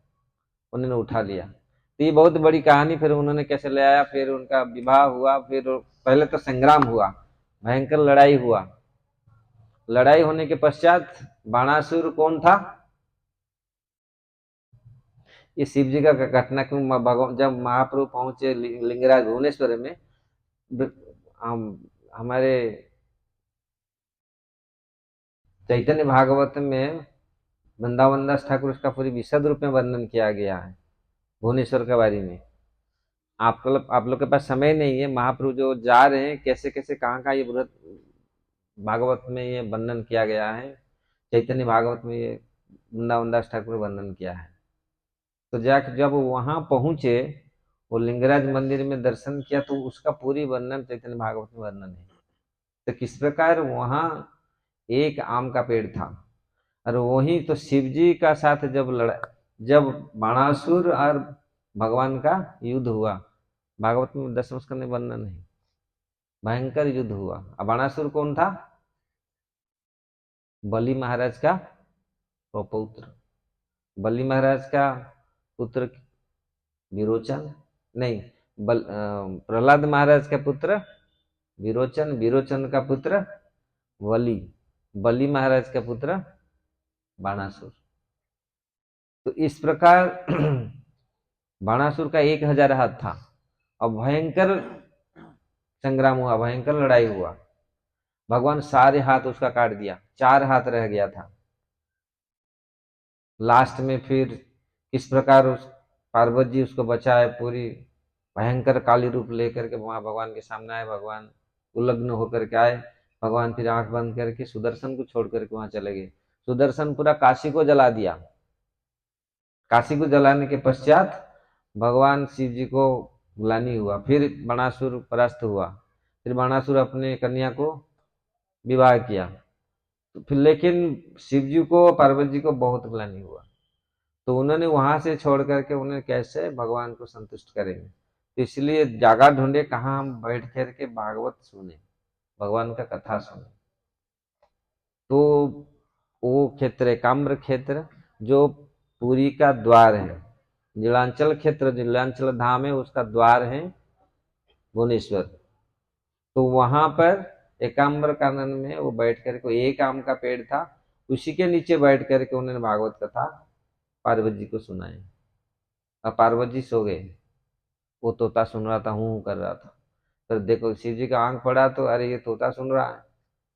Speaker 1: उन्होंने उठा लिया। तो ये बहुत बड़ी कहानी, फिर उन्होंने कैसे ले आया, फिर उनका विवाह हुआ, फिर पहले तो संग्राम हुआ, भयंकर लड़ाई हुआ। लड़ाई होने के पश्चात बाणासुर कौन था, ये शिव जी का घटना क्यों, जब महाप्रभु पहुंचे लिंगराज भुवनेश्वर में, हम हमारे चैतन्य भागवत में वृंदावन दास ठाकुर उसका पूरी विशद रूप में वर्णन किया गया है भुवनेश्वर के बारे में। आप लोग के पास समय नहीं है, महाप्रभु जो जा रहे हैं कैसे कैसे कहाँ कहाँ, ये बृहद भागवत में ये वर्णन किया गया है, चैतन्य भागवत में ये वृंदावन दास ठाकुर ने वर्णन किया है। तो जाके जब वहां पहुंचे, वो लिंगराज मंदिर में दर्शन किया, तो उसका पूरी वर्णन चैतन्य भागवत में वर्णन है। तो किस प्रकार वहां एक आम का पेड़ था, और वही तो शिव जी का साथ जब बाणासुर और भगवान का युद्ध हुआ, भागवत में दसम स्कंद में वर्णन है, भयंकर युद्ध हुआ। अब बाणासुर कौन था, बलि महाराज का पुत्र, बलि महाराज का पुत्र विरोचन, नहीं, प्रहलाद महाराज का पुत्र विरोचन, विरोचन का पुत्र बलि, बलि महाराज का पुत्र बाणासुर। तो इस प्रकार बाणासुर का 1000 हाथ था, और भयंकर संग्राम हुआ, भयंकर लड़ाई हुआ। भगवान सारे हाथ उसका काट दिया, 4 हाथ रह गया था। लास्ट में फिर किस प्रकार उस पार्वती जी उसको बचाए, पूरी भयंकर काली रूप लेकर के वहां भगवान के सामने आए, भगवान उलग्न होकर के आए। भगवान फिर आंख बंद करके सुदर्शन को छोड़ करके वहां चले गए। सुदर्शन पूरा काशी को जला दिया। काशी को जलाने के पश्चात भगवान शिव जी को ग्लानि हुआ, फिर बाणासुर परास्त हुआ। फिर बाणासुर अपने कन्या को विवाह किया, तो फिर लेकिन शिव जी को पार्वती जी को बहुत ग्लानि हुआ। तो उन्होंने वहां से छोड़ करके उन्हें कैसे भगवान को संतुष्ट करेंगे, तो इसलिए जागा ढूंढे कहाँ हम बैठ करके भागवत सुने, भगवान का कथा सुने। तो वो क्षेत्र है काम्र क्षेत्र, जो पुरी का द्वार है। नीलांचल क्षेत्र, नीलांचल धाम है, उसका द्वार है भुवनेश्वर। तो वहां पर एकाम्र कानन में वो बैठ करके, एक आम का पेड़ था, उसी के नीचे बैठ करके उन्होंने भागवत कथा पार्वती जी को सुनाई। और पार्वती जी सो गए, वो तोता सुन रहा था, हूँ कर रहा था। फिर देखो शिव जी का आंख पड़ा, तो अरे ये तोता सुन रहा है,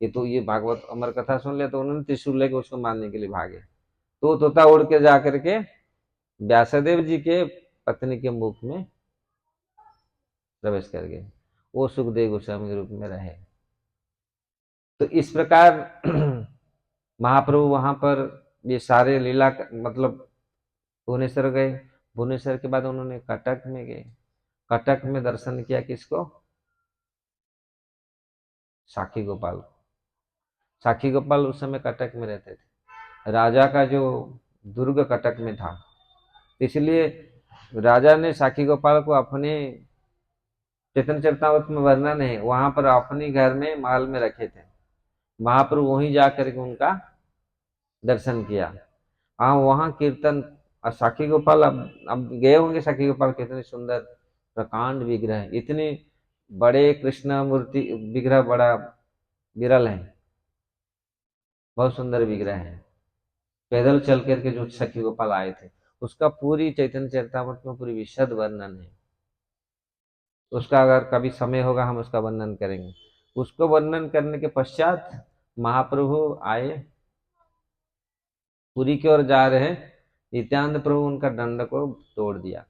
Speaker 1: ये तो ये भागवत अमर कथा सुन लिया। तो उन्होंने त्रिशूल लेके उसको मारने के लिए भागे, तो तोता उड़ के जा करके व्यासदेव जी के पत्नी के मुख में प्रवेश कर गए, वो सुखदेव गोस्वामी के रूप में रहे। तो इस प्रकार महाप्रभु वहां पर ये सारे लीला मतलब भुवनेश्वर गए। भुवनेश्वर के बाद उन्होंने कटक में गए, कटक में दर्शन किया किसको, साखी गोपाल को। साखी गोपाल उस समय कटक में रहते थे, राजा का जो दुर्ग कटक में था, इसलिए राजा ने साखी गोपाल को अपने चेतन चरितमृत में वर्णन है, वहां पर अपने घर में महल में रखे थे। महाप्रभु वहीं जा करके उनका दर्शन किया। हाँ, वहां कीर्तन। और साखी गोपाल, अब गए होंगे साखी गोपाल, कितने सुंदर प्रकांड विग्रह है, इतने बड़े कृष्ण मूर्ति विग्रह बड़ा विरल है, बहुत सुंदर विग्रह है। पैदल चल करके जो सखी गोपाल आए थे, उसका पूरी चैतन्य चरितामृत में पूरी विशद वर्णन है। उसका अगर कभी समय होगा हम उसका वर्णन करेंगे। उसको वर्णन करने के पश्चात महाप्रभु आए, पुरी की ओर जा रहे, नित्यानंद प्रभु उनका दंड को तोड़ दिया।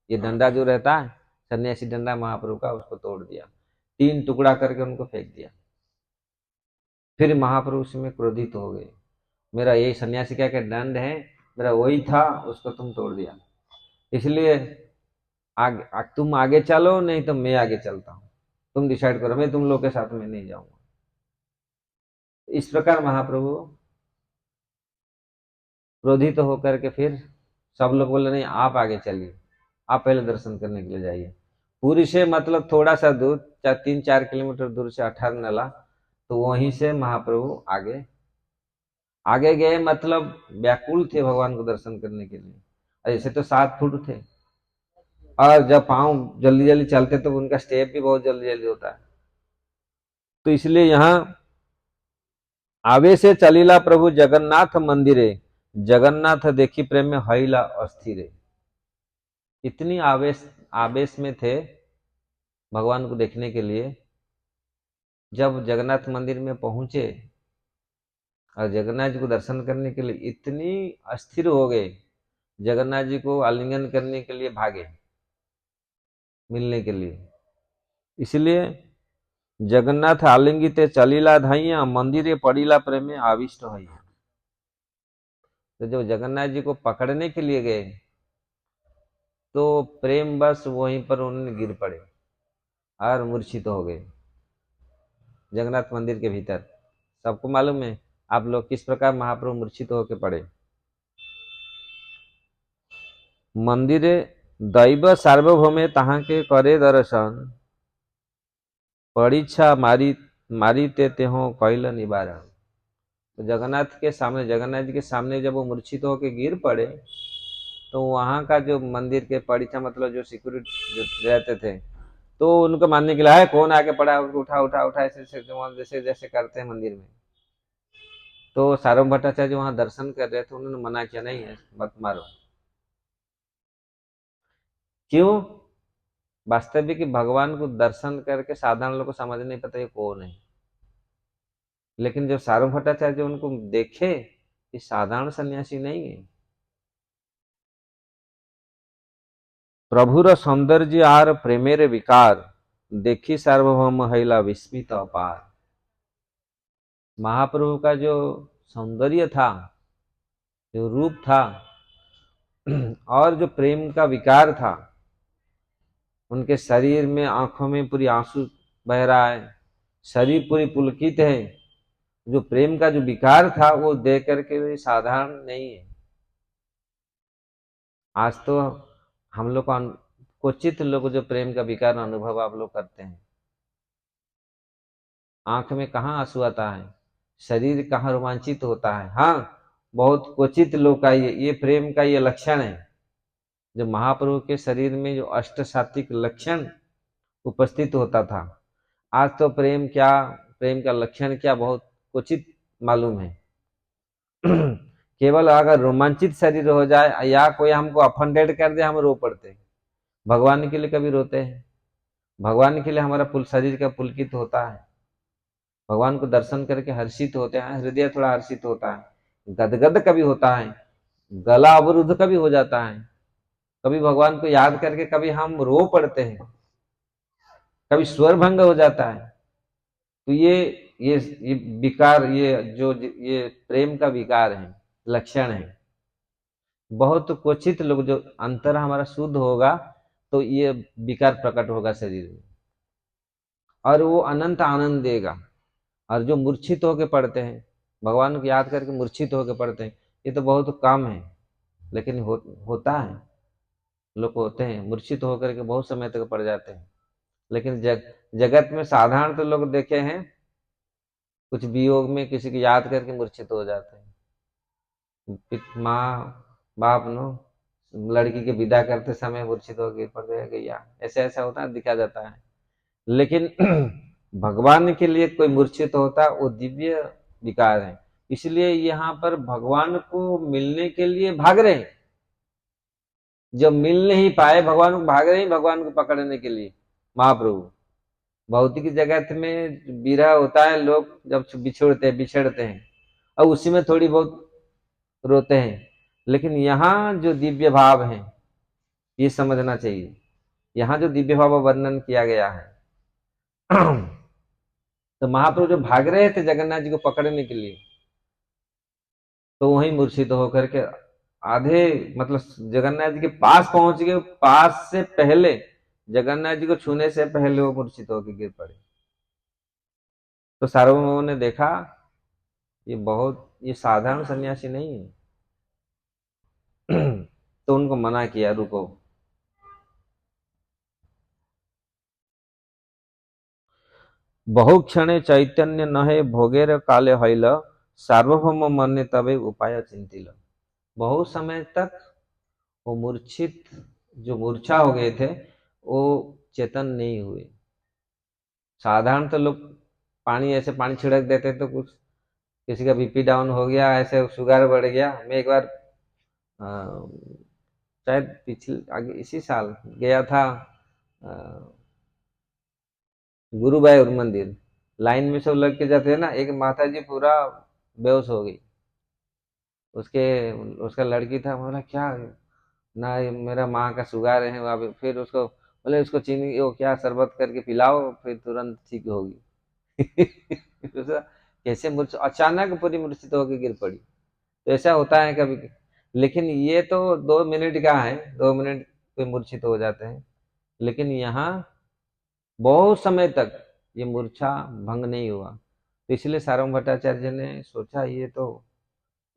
Speaker 1: ये डंडा जो रहता है सन्यासी डंडा महाप्रभु का, उसको तोड़ दिया, 3 टुकड़ा करके उनको फेंक दिया। फिर महाप्रभु उसमें क्रोधित हो गए, मेरा यही सन्यासी का दंड है, मेरा वही था, उसको तुम तोड़ दिया, इसलिए तुम आगे चलो, नहीं तो मैं आगे चलता हूँ, तुम डिसाइड करो, मैं तुम लोग के साथ में नहीं जाऊंगा। इस प्रकार महाप्रभु क्रोधित तो होकर के फिर सब लोग बोले नहीं आप आगे चलिए, आप पहले दर्शन करने के लिए जाइए। पुरी से मतलब थोड़ा सा दूर, 3-4 किलोमीटर दूर से अठार नला, तो वहीं से महाप्रभु आगे आगे गए, मतलब व्याकुल थे भगवान को दर्शन करने के लिए। ऐसे तो 7 फुट थे, और जब पांव जल्दी जल्दी चलते तो उनका स्टेप भी बहुत जल्दी जल्दी होता है। तो इसलिए यहाँ आवे से चलीला प्रभु जगन्नाथ मंदिरे, जगन्नाथ देखी प्रेम में हईला अस्थिरे। इतनी आवेश आवेश में थे भगवान को देखने के लिए, जब जगन्नाथ मंदिर में पहुंचे और जगन्नाथ जी को दर्शन करने के लिए इतनी अस्थिर हो गए, जगन्नाथ जी को आलिंगन करने के लिए भागे, मिलने के लिए। इसलिए जगन्नाथ आलिंगिते चलीला धाइया, मंदिरे पड़ीला प्रेमे आविष्ट हैया। तो जब जगन्नाथ जी को पकड़ने के लिए गए तो प्रेम बस वहीं पर उन्होंने गिर पड़े और मूर्छित हो गए जगन्नाथ मंदिर के भीतर। सबको मालूम है आप लोग किस प्रकार महाप्रभु मूर्छित होकर पड़े। मंदिरे दैव सार्वभौमे तहाँ के करे दर्शन, परीक्षा मारी मारी ते हो कैल निवारण। तो जगन्नाथ के सामने, जगन्नाथ जी के सामने जब वो मूर्छित होकर गिर पड़े, तो वहां का जो मंदिर के परीक्षा मतलब जो सिक्योरिटी जो रहते थे, तो उनको मानने के लिए है कौन आके पड़ा, उनको उठा उठा उठा ऐसे जैसे जैसे करते हैं मंदिर में। तो सार्वभौम भट्टाचार्य वहां दर्शन कर रहे थे, उन्होंने मना किया नहीं है मत मारो। क्यों? वास्तविक भगवान को दर्शन करके साधारण लोग को समझ नहीं पता ये कौन है, लेकिन जब सार्वभौम भट्टाचार्य उनको देखे, ये साधारण सन्यासी नहीं है। प्रभुर सौंदर्य आर प्रेमेर विकार, देखी सार्वभौम हैला विस्मित अपार। महाप्रभु का जो सौंदर्य था, जो रूप था, और जो प्रेम का विकार था, उनके शरीर में आंखों में पूरी आंसू बह रहा है, शरीर पूरी पुलकित है, जो प्रेम का जो विकार था वो देख करके भी साधारण नहीं है। आज तो हम लोग को क्वचित लोग जो प्रेम का विकार अनुभव आप लोग करते हैं, आंख में कहाँ आंसू आता है, शरीर कहाँ रोमांचित होता है। हाँ, बहुत क्वचित लोग का ये प्रेम का ये लक्षण है। जो महाप्रभु के शरीर में जो अष्ट सात्विक लक्षण उपस्थित होता था, आज तो प्रेम क्या, प्रेम का लक्षण क्या बहुत क्वचित मालूम है। केवल अगर रोमांचित शरीर हो जाए या कोई हमको अफेंडेड कर दे, हम रो पड़ते हैं। भगवान के लिए कभी रोते हैं? भगवान के लिए हमारा शरीर का पुलकित होता है, भगवान को दर्शन करके हर्षित होते हैं, हृदय थोड़ा हर्षित होता है, गदगद कभी होता है, गला अवरुद्ध कभी हो जाता है, कभी भगवान को याद करके कभी हम रो पड़ते हैं, कभी स्वर भंग हो जाता है। तो ये विकार, ये प्रेम का विकार है, लक्षण है। बहुत क्वचित लोग, जो अंतर हमारा शुद्ध होगा तो ये विकार प्रकट होगा शरीर में, और वो अनंत आनंद देगा। और जो मूर्छित होकर पढ़ते हैं, भगवान को याद करके मूर्छित होकर पढ़ते हैं, ये तो बहुत कम है, लेकिन होता है, लोग होते हैं मूर्छित होकर के बहुत समय तक पढ़ जाते हैं। लेकिन जगत में साधारण तो लोग देखे हैं, कुछ वियोग में किसी की याद करके मूर्छित हो जाते हैं। माँ बाप नो लड़की के विदा करते समय मूर्छित होकर पड़ गया, ऐसा ऐसा होता है, दिखा जाता है। लेकिन भगवान के लिए कोई मूर्छित होता, वो दिव्य विकार है। इसलिए यहाँ पर भगवान को मिलने के लिए भाग रहे हैं। जब मिल नहीं पाए भगवान को, भाग रहे हैं भगवान को पकड़ने के लिए महाप्रभु। भौतिक जगत में विरह होता है, लोग जब बिछड़ते हैं और उसी में थोड़ी बहुत रोते हैं। लेकिन यहाँ जो दिव्य भाव है ये समझना चाहिए। यहाँ जो दिव्य भाव का वर्णन किया गया है तो महाप्रभु जो भाग रहे थे जगन्नाथ जी को पकड़ने के लिए, तो वहीं मूर्छित होकर के आधे, मतलब जगन्नाथ जी के पास पहुंच गए, पास से पहले, जगन्नाथ जी को छूने से पहले वो मूर्छित होकर गिर पड़े। तो सार्वभौमों ने देखा ये साधारण सन्यासी नहीं है। तो उनको मना किया, रुको। बहु क्षणे चैतन्य नहे भोगेर काले हईल, सार्वभौम मने तबे उपाय चिंतिल। बहुत समय तक वो मूर्छित, जो मूर्छा हो गए थे, वो चेतन नहीं हुए। साधारण तो लोग ऐसे पानी छिड़क देते तो कुछ, किसी का बीपी डाउन हो गया, ऐसे शुगर बढ़ गया। मैं एक बार शायद पिछले आगे इसी साल गया था गुरुवायूर मंदिर। लाइन में सब लग के जाते हैं ना, एक माता जी पूरा बेहोश हो गई। उसका लड़की था, बोला क्या ना, ये मेरा माँ का शुगर है वहाँ पे। फिर उसको बोले उसको चीनी वो क्या शरबत करके पिलाओ, फिर तुरंत ठीक होगी। कैसे अचानक पूरी मूर्छित होकर गिर पड़ी। तो ऐसा होता है कभी। लेकिन ये तो 2 मिनट का है, 2 मिनट पे मूर्छित हो जाते हैं। लेकिन यहाँ बहुत समय तक ये मूर्छा भंग नहीं हुआ। तो इसलिए सारंग भट्टाचार्य ने सोचा ये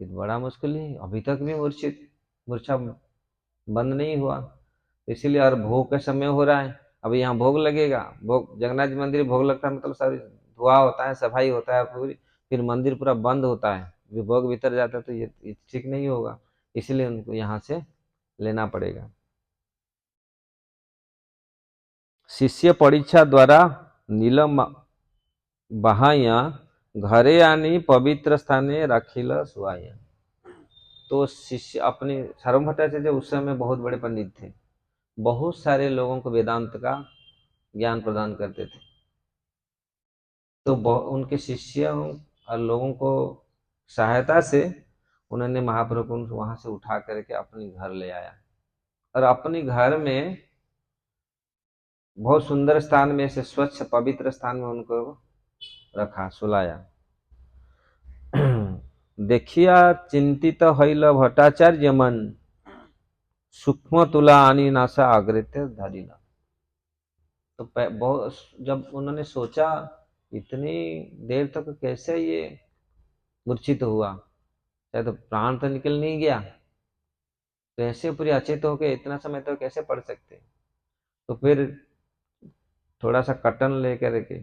Speaker 1: बड़ा मुश्किल है, अभी तक भी मूर्छा बंद नहीं हुआ। तो इसीलिए, और भोग का समय हो रहा है, अभी यहाँ भोग लगेगा। भोग जगन्नाथ जी मंदिर भोग लगता है, मतलब सारी धुआं होता है, सफाई होता है पूरी, फिर मंदिर पूरा बंद होता है, भोग भीतर जाता है, तो ये ठीक नहीं होगा। इसलिए उनको यहाँ से लेना पड़ेगा। शिष्य परीक्षा द्वारा नीलम बहाया, घरे आनी पवित्र स्थाने राखिल सुहाया। तो शिष्य अपने, सारंग भट्टाचार्य उस समय बहुत बड़े पंडित थे, बहुत सारे लोगों को वेदांत का ज्ञान प्रदान करते थे। तो उनके शिष्यों और लोगों को सहायता से उन्होंने महाप्रभु को वहां से उठा करके अपने घर ले आया, और अपने घर में बहुत सुंदर स्थान में से, स्वच्छ पवित्र स्थान में उनको रखा, सुलाया। देखिया चिंतित हईल भट्टाचार्य मन, सूक्ष्म तुला आनी नासा अग्रते धरिला। तो बहुत, जब उन्होंने सोचा इतनी देर तक कैसे ये मूर्छित हुआ, शायद तो प्राण तो निकल नहीं गया, तो ऐसे पूरी अचेत होके इतना समय तो कैसे पढ़ सकते। तो फिर थोड़ा सा कटन लेकर के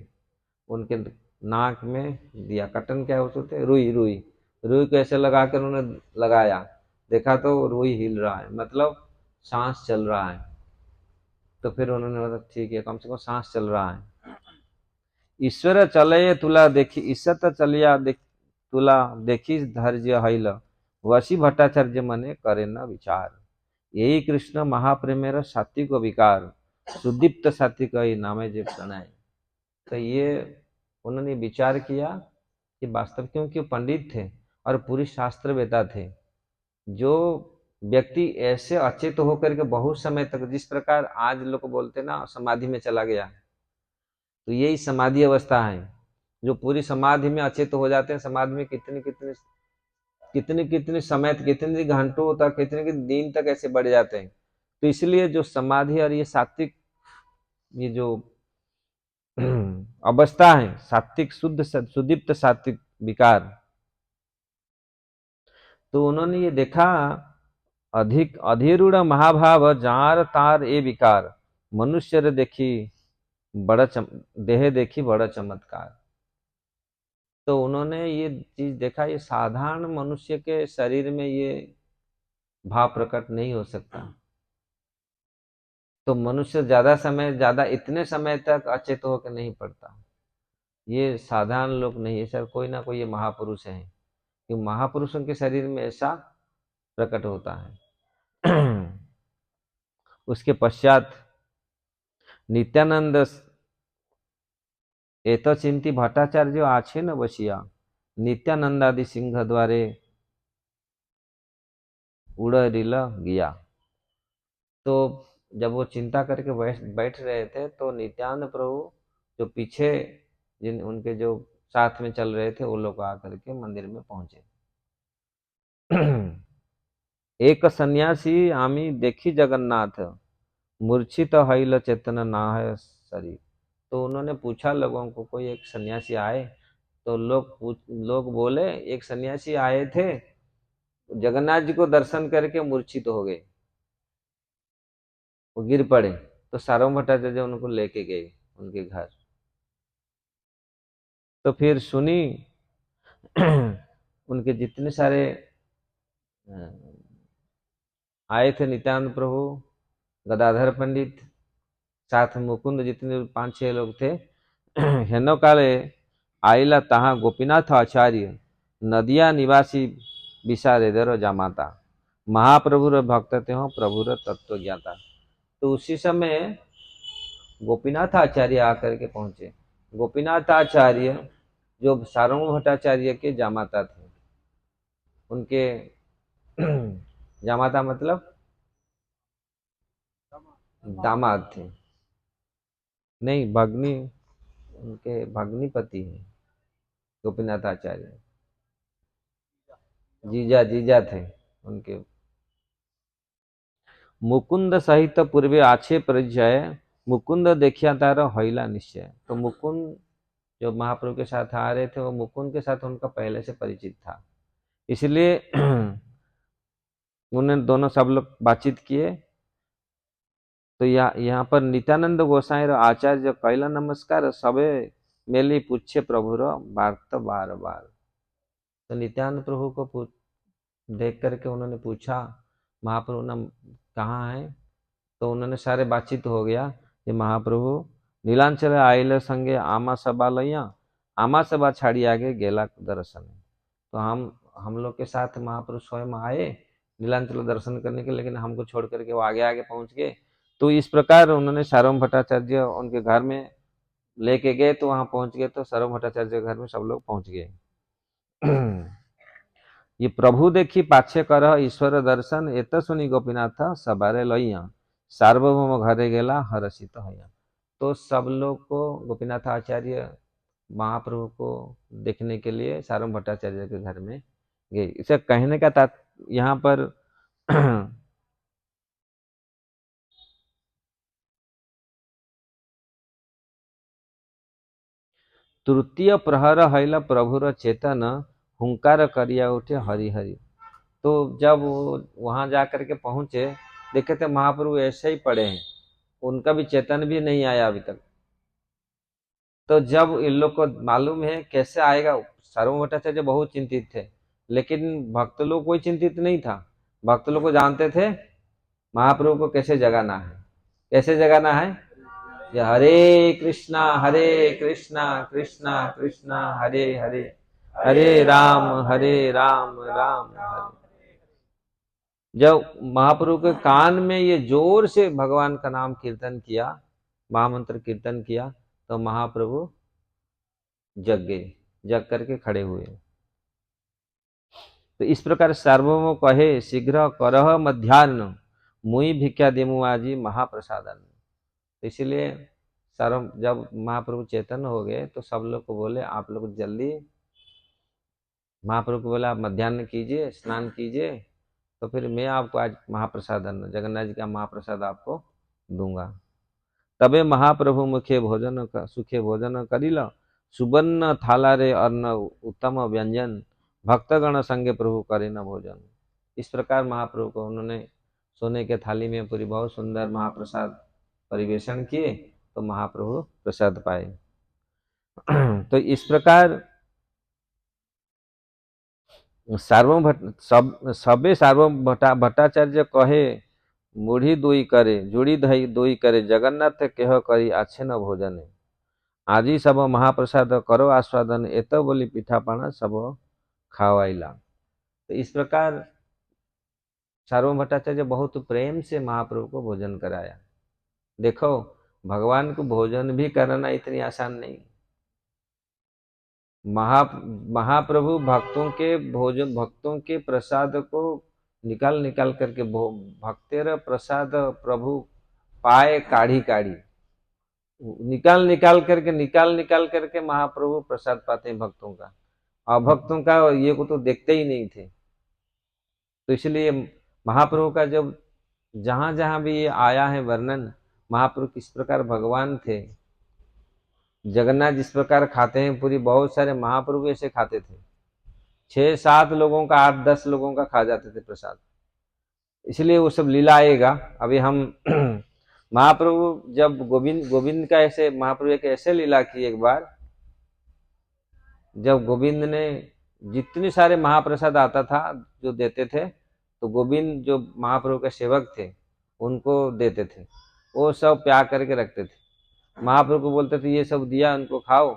Speaker 1: उनके नाक में दिया। कटन क्या होते हैं, रुई रुई रुई को ऐसे लगा कर उन्होंने लगाया, देखा तो रुई हिल रहा है, मतलब सांस चल रहा है। तो फिर उन्होंने मतलब ठीक है, कम से कम सांस चल रहा है। ईश्वर चले तुला देखी, ईश्वर चलिया तुला देखी धैर्य हईल, वशी भट्टाचार्य मने करे न विचार। यही कृष्ण महाप्रेमेर सात्विक विकार, सुदीप्त सात्विक नामे जे प्रणय। तो ये उन्होंने विचार किया कि वास्तव, क्योंकि पंडित थे और पूरी शास्त्र वेता थे, जो व्यक्ति ऐसे अचेत होकर के बहुत समय तक, जिस प्रकार आज लोग बोलते ना समाधि में चला गया, तो यही समाधि अवस्था है। जो पूरी समाधि में अचेत हो जाते हैं, समाधि में कितने समय, कितने घंटों तक, कितने दिन तक ऐसे बढ़ जाते हैं। तो इसलिए जो समाधि और ये सात्विक, ये जो अवस्था है, सात्विक शुद्ध सुदीप्त सात्विक विकार, तो उन्होंने ये देखा, अधिक अधीरूढ़ महाभाव जार तार ए विकार, मनुष्य देखी देह देखी बड़ा चमत्कार। तो उन्होंने ये चीज देखा, ये साधारण मनुष्य के शरीर में ये भाव प्रकट नहीं हो सकता। तो मनुष्य ज्यादा इतने समय तक अचेत होकर नहीं पड़ता। ये साधारण लोग नहीं है सर, कोई ना कोई ये महापुरुष है। कि महापुरुषों के शरीर में ऐसा प्रकट होता है। उसके पश्चात नित्यानंद एत चिंती भट्टाचार्य आछे न बसिया नित्यानंद आदि सिंह द्वारे उड़रिल गया। तो जब वो चिंता करके बैठ रहे थे तो नित्यानंद प्रभु जो पीछे जिन उनके जो साथ में चल रहे थे वो लोग आकर के मंदिर में पहुंचे। एक सन्यासी आमी देखी जगन्नाथ मूर्छित हईल चेतन नाह शरीर। तो उन्होंने पूछा लोगों को, कोई एक सन्यासी आए? तो लोग बोले एक सन्यासी आए थे, जगन्नाथ जी को दर्शन करके मूर्छित हो गए, वो गिर पड़े। तो सार्वभौम भट्टाचार्य उनको लेके गए उनके घर। तो फिर सुनी उनके जितने सारे आए थे, नित्यानंद प्रभु, गदाधर पंडित, साथ मुकुंद, जितने 5-6 लोग थे। हेनो काले आइला तहा गोपीनाथ आचार्य नदिया निवासी विशारेदर जामाता महाप्रभुर भक्त ते हो प्रभुर तत्व ज्ञाता। तो उसी समय गोपीनाथ आचार्य आकर के पहुंचे। गोपीनाथ आचार्य जो सार्वभौम भट्टाचार्य के जामाता थे, उनके जामाता मतलब दामाद थे, नहीं भगनी, उनके भगनीपति हैं गोपीनाथ आचार्य, जीजा थे उनके। मुकुंद सहित पूर्वे आछे परिचय मुकुंद देखिया तार हईला निश्चय। तो मुकुंद जो महाप्रभु के साथ आ रहे थे, वो मुकुंद के साथ उनका पहले से परिचित था, इसलिए उन्हें दोनों सब लोग बातचीत किए। तो यहाँ पर नित्यानंद गोसाई रो आचार्य कैला नमस्कार सबे मेली पूछे प्रभु रो वार्ता बार बार। तो नित्यानंद प्रभु को देख करके उन्होंने पूछा महाप्रभु नाम कहाँ है? तो उन्होंने सारे बातचीत हो गया कि महाप्रभु नीलांचल आइल संगे आमा सभा लैया आमा सभा छाड़ी आगे गेला दर्शन। तो हम लोग के साथ महाप्रभु स्वयं आए नीलांचल दर्शन करने के, लेकिन हमको छोड़ करके वो आगे आगे पहुंच गए। तो इस प्रकार उन्होंने सार्वभौम भट्टाचार्य उनके घर में लेके गए, तो वहां पहुंच गए। तो सार्वभौम भट्टाचार्य घर में सब लोग पहुंच गए। ये प्रभु देखी पाछे कर ईश्वर दर्शन एत सुनी गोपीनाथ सबारे लइया सार्वभौम घरे गेला हर्षित हैया। तो सब लोग को गोपीनाथ आचार्य महाप्रभु को देखने के लिए सार्वभौम भट्टाचार्य के घर में गए। इसे कहने का यहाँ पर तृतीय प्रहर हैला प्रभुर चेतन हुंकार करिया उठे हरि हरि। तो जब वहां जाकर के पहुंचे, देखे थे महाप्रभु ऐसे ही पड़े हैं, उनका भी चेतन भी नहीं आया अभी तक। तो जब इन लोग को मालूम है कैसे आएगा, सार्वभौम भट्टाचार्य बहुत चिंतित थे, लेकिन भक्त लोग कोई चिंतित नहीं था। भक्त लोग को जानते थे महाप्रभु को कैसे जगाना है, कैसे जगाना है। हरे कृष्णा कृष्णा कृष्णा हरे हरे, हरे राम राम हरे। जब महाप्रभु के कान में ये जोर से भगवान का नाम कीर्तन किया, महामंत्र कीर्तन किया, तो महाप्रभु जग गए, जग करके खड़े हुए। तो इस प्रकार सार्वभौम कहे शीघ्र करह मध्याह्न मुई भिक्षा देमु आजी महाप्रसादन। तो इसलिए जब महाप्रभु चेतन हो गए तो सब लोग को बोले आप लोग जल्दी, महाप्रभु को बोला आप मध्याह्न कीजिए, स्नान कीजिए, तो फिर मैं आपको आज महाप्रसादन जगन्नाथ जी का महाप्रसाद आपको दूंगा। तबे महाप्रभु मुखे भोजन सुखे भोजन करिल सुवर्ण थाला रे अन्न उत्तम व्यंजन भक्तगण संगे प्रभु करे न भोजन। इस प्रकार महाप्रभु को उन्होंने सोने के थाली में पूरी बहुत सुंदर महाप्रसाद परिवेशन किए, तो महाप्रभु प्रसाद पाए। तो इस प्रकार सबे सार्वभौम भट्टाचार्य कहे मुढ़ी दुई करे जुड़ी दही दुई करे जगन्नाथ केह करी आछे न भोजन। आजी सब महाप्रसाद करो आस्वादन एत बोली पिठापाना सब खावाइला। तो इस प्रकार सार्वभौम भट्टाचार्य बहुत प्रेम से महाप्रभु को भोजन कराया। देखो, भगवान को भोजन भी कराना इतनी आसान नहीं। महाप्रभु भक्तों के प्रसाद को निकाल निकाल करके, भक्तेर प्रसाद प्रभु पाए काढ़ी काढ़ी, निकाल निकाल करके महाप्रभु प्रसाद पाते हैं भक्तों का। अभक्तों का ये को तो देखते ही नहीं थे। तो इसलिए महाप्रभु का जब जहां जहां भी ये आया है वर्णन, महाप्रभु किस प्रकार भगवान थे। जगन्नाथ जिस प्रकार खाते हैं पूरी, बहुत सारे महाप्रभु ऐसे खाते थे, 6-7 लोगों का, 8-10 लोगों का खा जाते थे प्रसाद। इसलिए वो सब लीला आएगा। अभी हम महाप्रभु जब गोविंद का ऐसे, महाप्रभु एक ऐसे लीला की एक बार, जब गोविंद ने जितने सारे महाप्रसाद आता था जो देते थे, तो गोविंद जो महाप्रभु के सेवक थे उनको देते थे, वो सब प्याक करके रखते थे। महाप्रभु को बोलते थे ये सब दिया, उनको खाओ।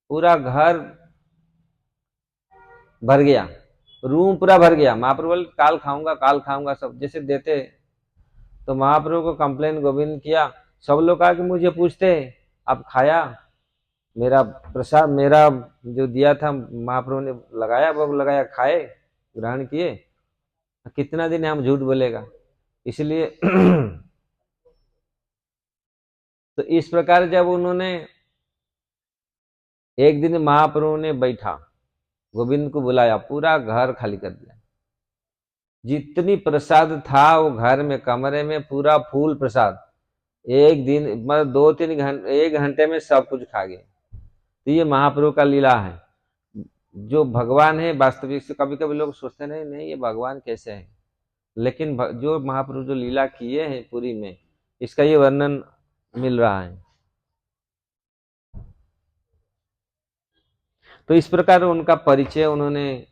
Speaker 1: पूरा घर भर गया, रूम पूरा भर गया। महाप्रभु बोले काल खाऊंगा सब जैसे देते। तो महाप्रभु को कंप्लेन गोविंद किया, सब लोग कहा कि मुझे पूछते अब खाया, मेरा प्रसाद, मेरा जो दिया था महाप्रभु ने लगाया, भोग लगाया, खाए, ग्रहण किए, कितना दिन हम झूठ बोलेगा। इसलिए तो इस प्रकार जब उन्होंने एक दिन महाप्रभु ने बैठा, गोविंद को बुलाया, पूरा घर खाली कर दिया। जितनी प्रसाद था वो घर में, कमरे में पूरा फूल प्रसाद। एक दिन मतलब 2-3 घंटे, 1 घंटे में सब कुछ खा गए। तो ये महाप्रभु का लीला है। जो भगवान है वास्तविक से, कभी कभी लोग सोचते नहीं ये भगवान कैसे है, लेकिन जो महाप्रभु जो लीला किए हैं पूरी में, इसका ये वर्णन मिल रहा है। तो इस प्रकार उनका परिचय उन्होंने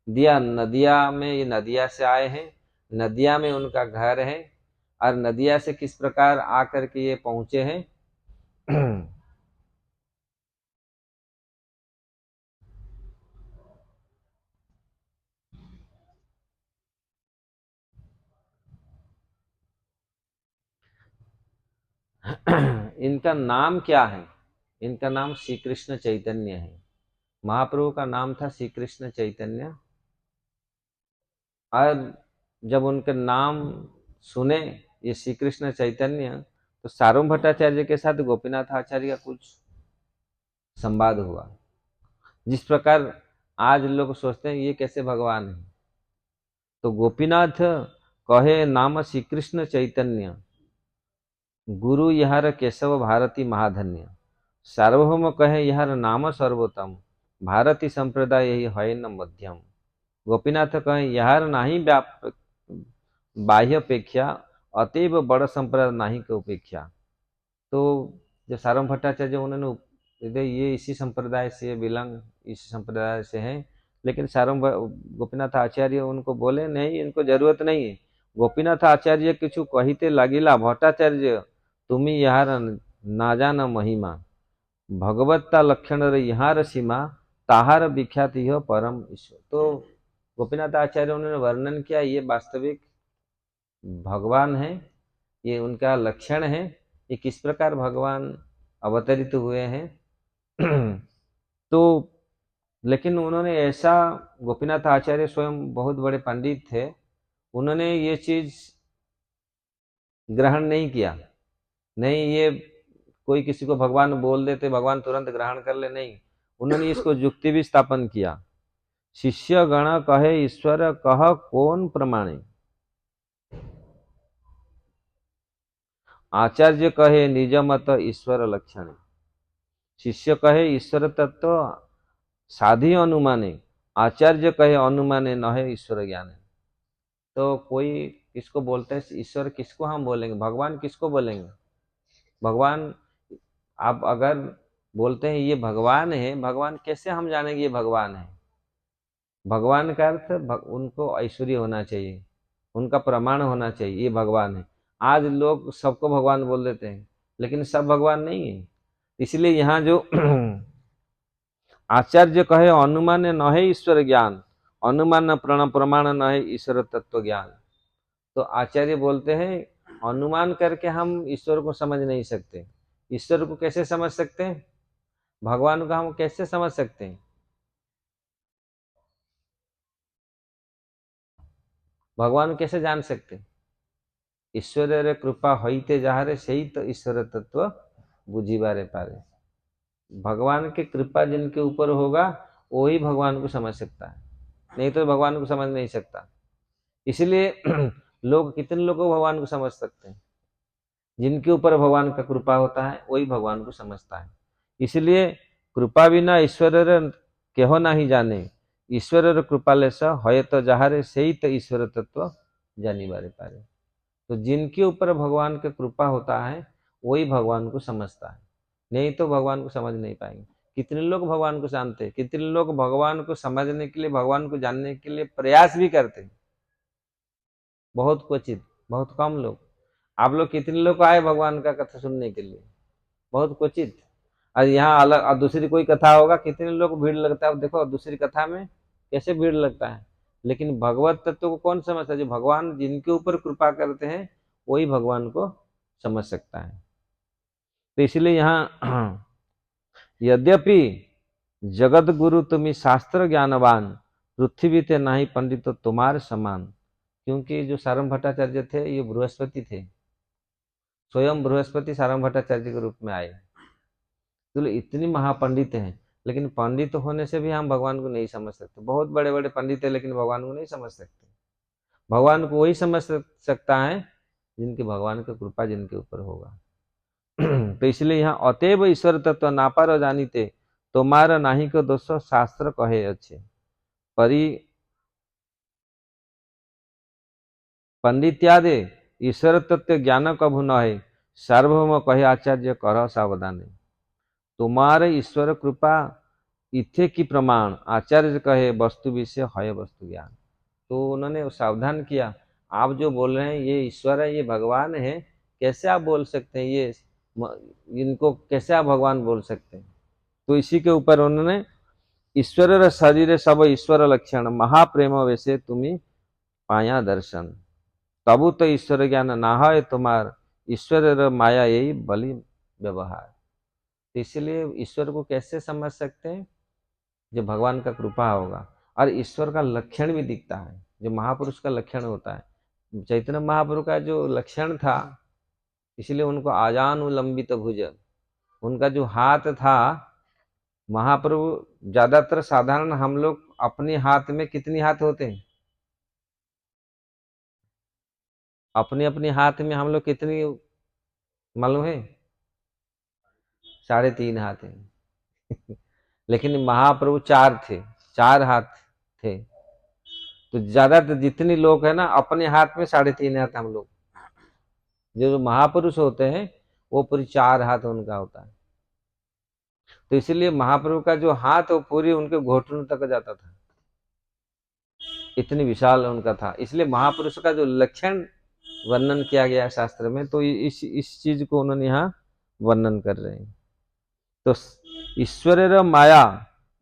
Speaker 1: दिया। नदिया में, ये नदिया से आए हैं, नदिया में उनका घर है, और नदिया से किस प्रकार आकर के ये पहुंचे हैं। इनका नाम क्या है? इनका नाम श्री कृष्ण चैतन्य है। महाप्रभु का नाम था श्री कृष्ण चैतन्य। और जब उनके नाम सुने ये श्री कृष्ण चैतन्य, तो सार्वभौम भट्टाचार्य के साथ गोपीनाथ आचार्य का कुछ संवाद हुआ। जिस प्रकार आज लोग सोचते हैं ये कैसे भगवान है, तो गोपीनाथ कहे नाम श्री कृष्ण चैतन्य, गुरु यहार केशव भारती महाधन्य, सार्वभौम कहे यहार नाम सर्वोत्तम, भारती संप्रदाय यही है न मध्यम। गोपीनाथ कहे यहार नाही बाह्य अपेक्षा, अतएव बड़ संप्रदाय नहीं के उपेक्षा। तो जब सार्वभौम भट्टाचार्य उन्होंने ये इसी संप्रदाय से बिलोंग, इसी संप्रदाय से हैं, लेकिन सार्वभौम गोपीनाथ आचार्य उनको बोले नहीं, इनको जरूरत नहीं है। गोपीनाथ आचार्य किछु कहिते लागिला, भट्टाचार्य तुम्हें यार ना जान महिमा, भगवत्ता लक्षण यहाँ सीमा, ताहार विख्यात यह परम ईश्वर। तो गोपीनाथ आचार्य उन्होंने वर्णन किया ये वास्तविक भगवान है, ये उनका लक्षण है, ये किस प्रकार भगवान अवतरित हुए हैं। तो लेकिन उन्होंने ऐसा, गोपीनाथ आचार्य स्वयं बहुत बड़े पंडित थे, उन्होंने ये चीज ग्रहण नहीं किया। नहीं ये कोई किसी को भगवान बोल देते भगवान तुरंत ग्रहण कर ले, नहीं, उन्होंने इसको युक्ति भी स्थापन किया। शिष्य गण कहे ईश्वर कह कौन प्रमाणे, आचार्य कहे निज मत ईश्वर लक्षण। शिष्य कहे ईश्वर तत्व साधी अनुमाने, आचार्य कहे अनुमाने न है ईश्वर ज्ञान। तो कोई किसको बोलते हैं ईश्वर, किसको हम बोलेंगे, भगवान किसको बोलेंगे? भगवान आप अगर बोलते हैं ये भगवान है, भगवान कैसे हम जानेंगे ये भगवान है? भगवान का अर्थ उनको ऐश्वर्य होना चाहिए, उनका प्रमाण होना चाहिए ये भगवान है। आज लोग सबको भगवान बोल देते हैं, लेकिन सब भगवान नहीं है। इसलिए यहाँ जो आचार्य कहे अनुमान न है ईश्वर ज्ञान, अनुमान प्रमाण न है ईश्वर तत्व ज्ञान। तो आचार्य बोलते हैं अनुमान करके हम ईश्वर को समझ नहीं सकते। ईश्वर को कैसे समझ सकते हैं? भगवान को हम कैसे समझ सकते हैं? भगवान कैसे जान सकते हैं? ईश्वर कृपा होते जहारे सही तो ईश्वर तत्व बुझीबारे पारे। भगवान की कृपा जिनके ऊपर होगा वही भगवान को समझ सकता है, नहीं तो भगवान को समझ नहीं सकता। इसलिए लोग कितने लोगों को भगवान को समझ सकते हैं? जिनके ऊपर भगवान का कृपा होता है वही भगवान को समझता है। इसलिए कृपा बिना ईश्वर केहो नहीं जाने, ईश्वर कृपाले स हय तो जहारे सही तो ईश्वर तत्व जानी बारे पारे। तो जिनके ऊपर भगवान का कृपा होता है वही भगवान को समझता है, नहीं तो भगवान को समझ नहीं पाएंगे। कितने लोग भगवान को जानते हैं, कितने लोग भगवान को समझने के लिए, भगवान को जानने के लिए प्रयास भी करते हैं? बहुत क्वचित, बहुत कम लोग। आप लोग कितने लोग आए भगवान का कथा सुनने के लिए? बहुत क्वचित। और यहाँ अलग और दूसरी कोई कथा होगा, कितने लोग भीड़ लगता है? देखो दूसरी कथा में कैसे भीड़ लगता है। लेकिन भगवत तत्व को कौन समझता है? जो भगवान जिनके ऊपर कृपा करते हैं वही भगवान को समझ सकता है। तो इसलिए यहाँ यद्यपि जगत गुरु तुम्हें शास्त्र ज्ञानवान, पृथ्वी ते नहीं पंडित तुम्हारे समान। क्योंकि जो सारम भट्टाचार्य थे ये बृहस्पति थे, स्वयं बृहस्पति सारम भट्टाचार्य के रूप में आए। तो इतनी महापंडित हैं, लेकिन पंडित होने से भी हम भगवान को नहीं समझ सकते। बहुत बड़े बड़े पंडित हैं लेकिन भगवान को नहीं समझ सकते। भगवान को वही समझ सकता है जिनकी भगवान की कृपा जिनके ऊपर होगा। तो इसलिए यहाँ अतएव ईश्वर तत्व नापार जानीते तुम्हारा नाही को दोषो शास्त्र कहे अच्छे। परि पंडित्यादे ईश्वर तत्व ज्ञान कभु न है, सार्वभौम कहे आचार्य कर सावधान। तुम्हारे ईश्वर कृपा इथे की प्रमाण, आचार्य कहे वस्तु विषय है वस्तु ज्ञान। तो उन्होंने सावधान किया, आप जो बोल रहे हैं ये ईश्वर है, ये भगवान है, कैसे आप बोल सकते हैं? ये इनको कैसे आप भगवान बोल सकते हैं? तो इसी के ऊपर उन्होंने ईश्वर शरीर सब ईश्वर लक्षण, महाप्रेम वैसे तुम्हें पाया दर्शन। तबु तो ईश्वर ज्ञान ना है तुम्हार, ईश्वर माया यही बलि व्यवहार। तो इसलिए ईश्वर को कैसे समझ सकते हैं? जो भगवान का कृपा होगा। और ईश्वर का लक्षण भी दिखता है, जो महापुरुष का लक्षण होता है। चैतन्य महाप्रभु का जो लक्षण था, इसलिए उनको आजान लंबित भुज, उनका जो हाथ था, महाप्रभु ज्यादातर साधारण हम लोग अपने हाथ में कितनी हाथ होते हैं? अपने अपने हाथ में हम लोग कितनी मालूम है? 3.5 हाथ है। लेकिन महाप्रभु 4 थे, 4 हाथ थे। तो ज्यादातर जितने लोग है ना अपने हाथ में 3.5 हाथ हम लोग। जो महापुरुष होते हैं वो पूरी 4 हाथ उनका होता है। तो इसलिए महाप्रभु का जो हाथ वो पूरी उनके घुटनों तक जाता था, इतनी विशाल उनका था। इसलिए महापुरुष का जो लक्षण वर्णन किया गया है शास्त्र में, तो इस चीज को उन्होंने यहाँ वर्णन कर रहे हैं। तो ईश्वर माया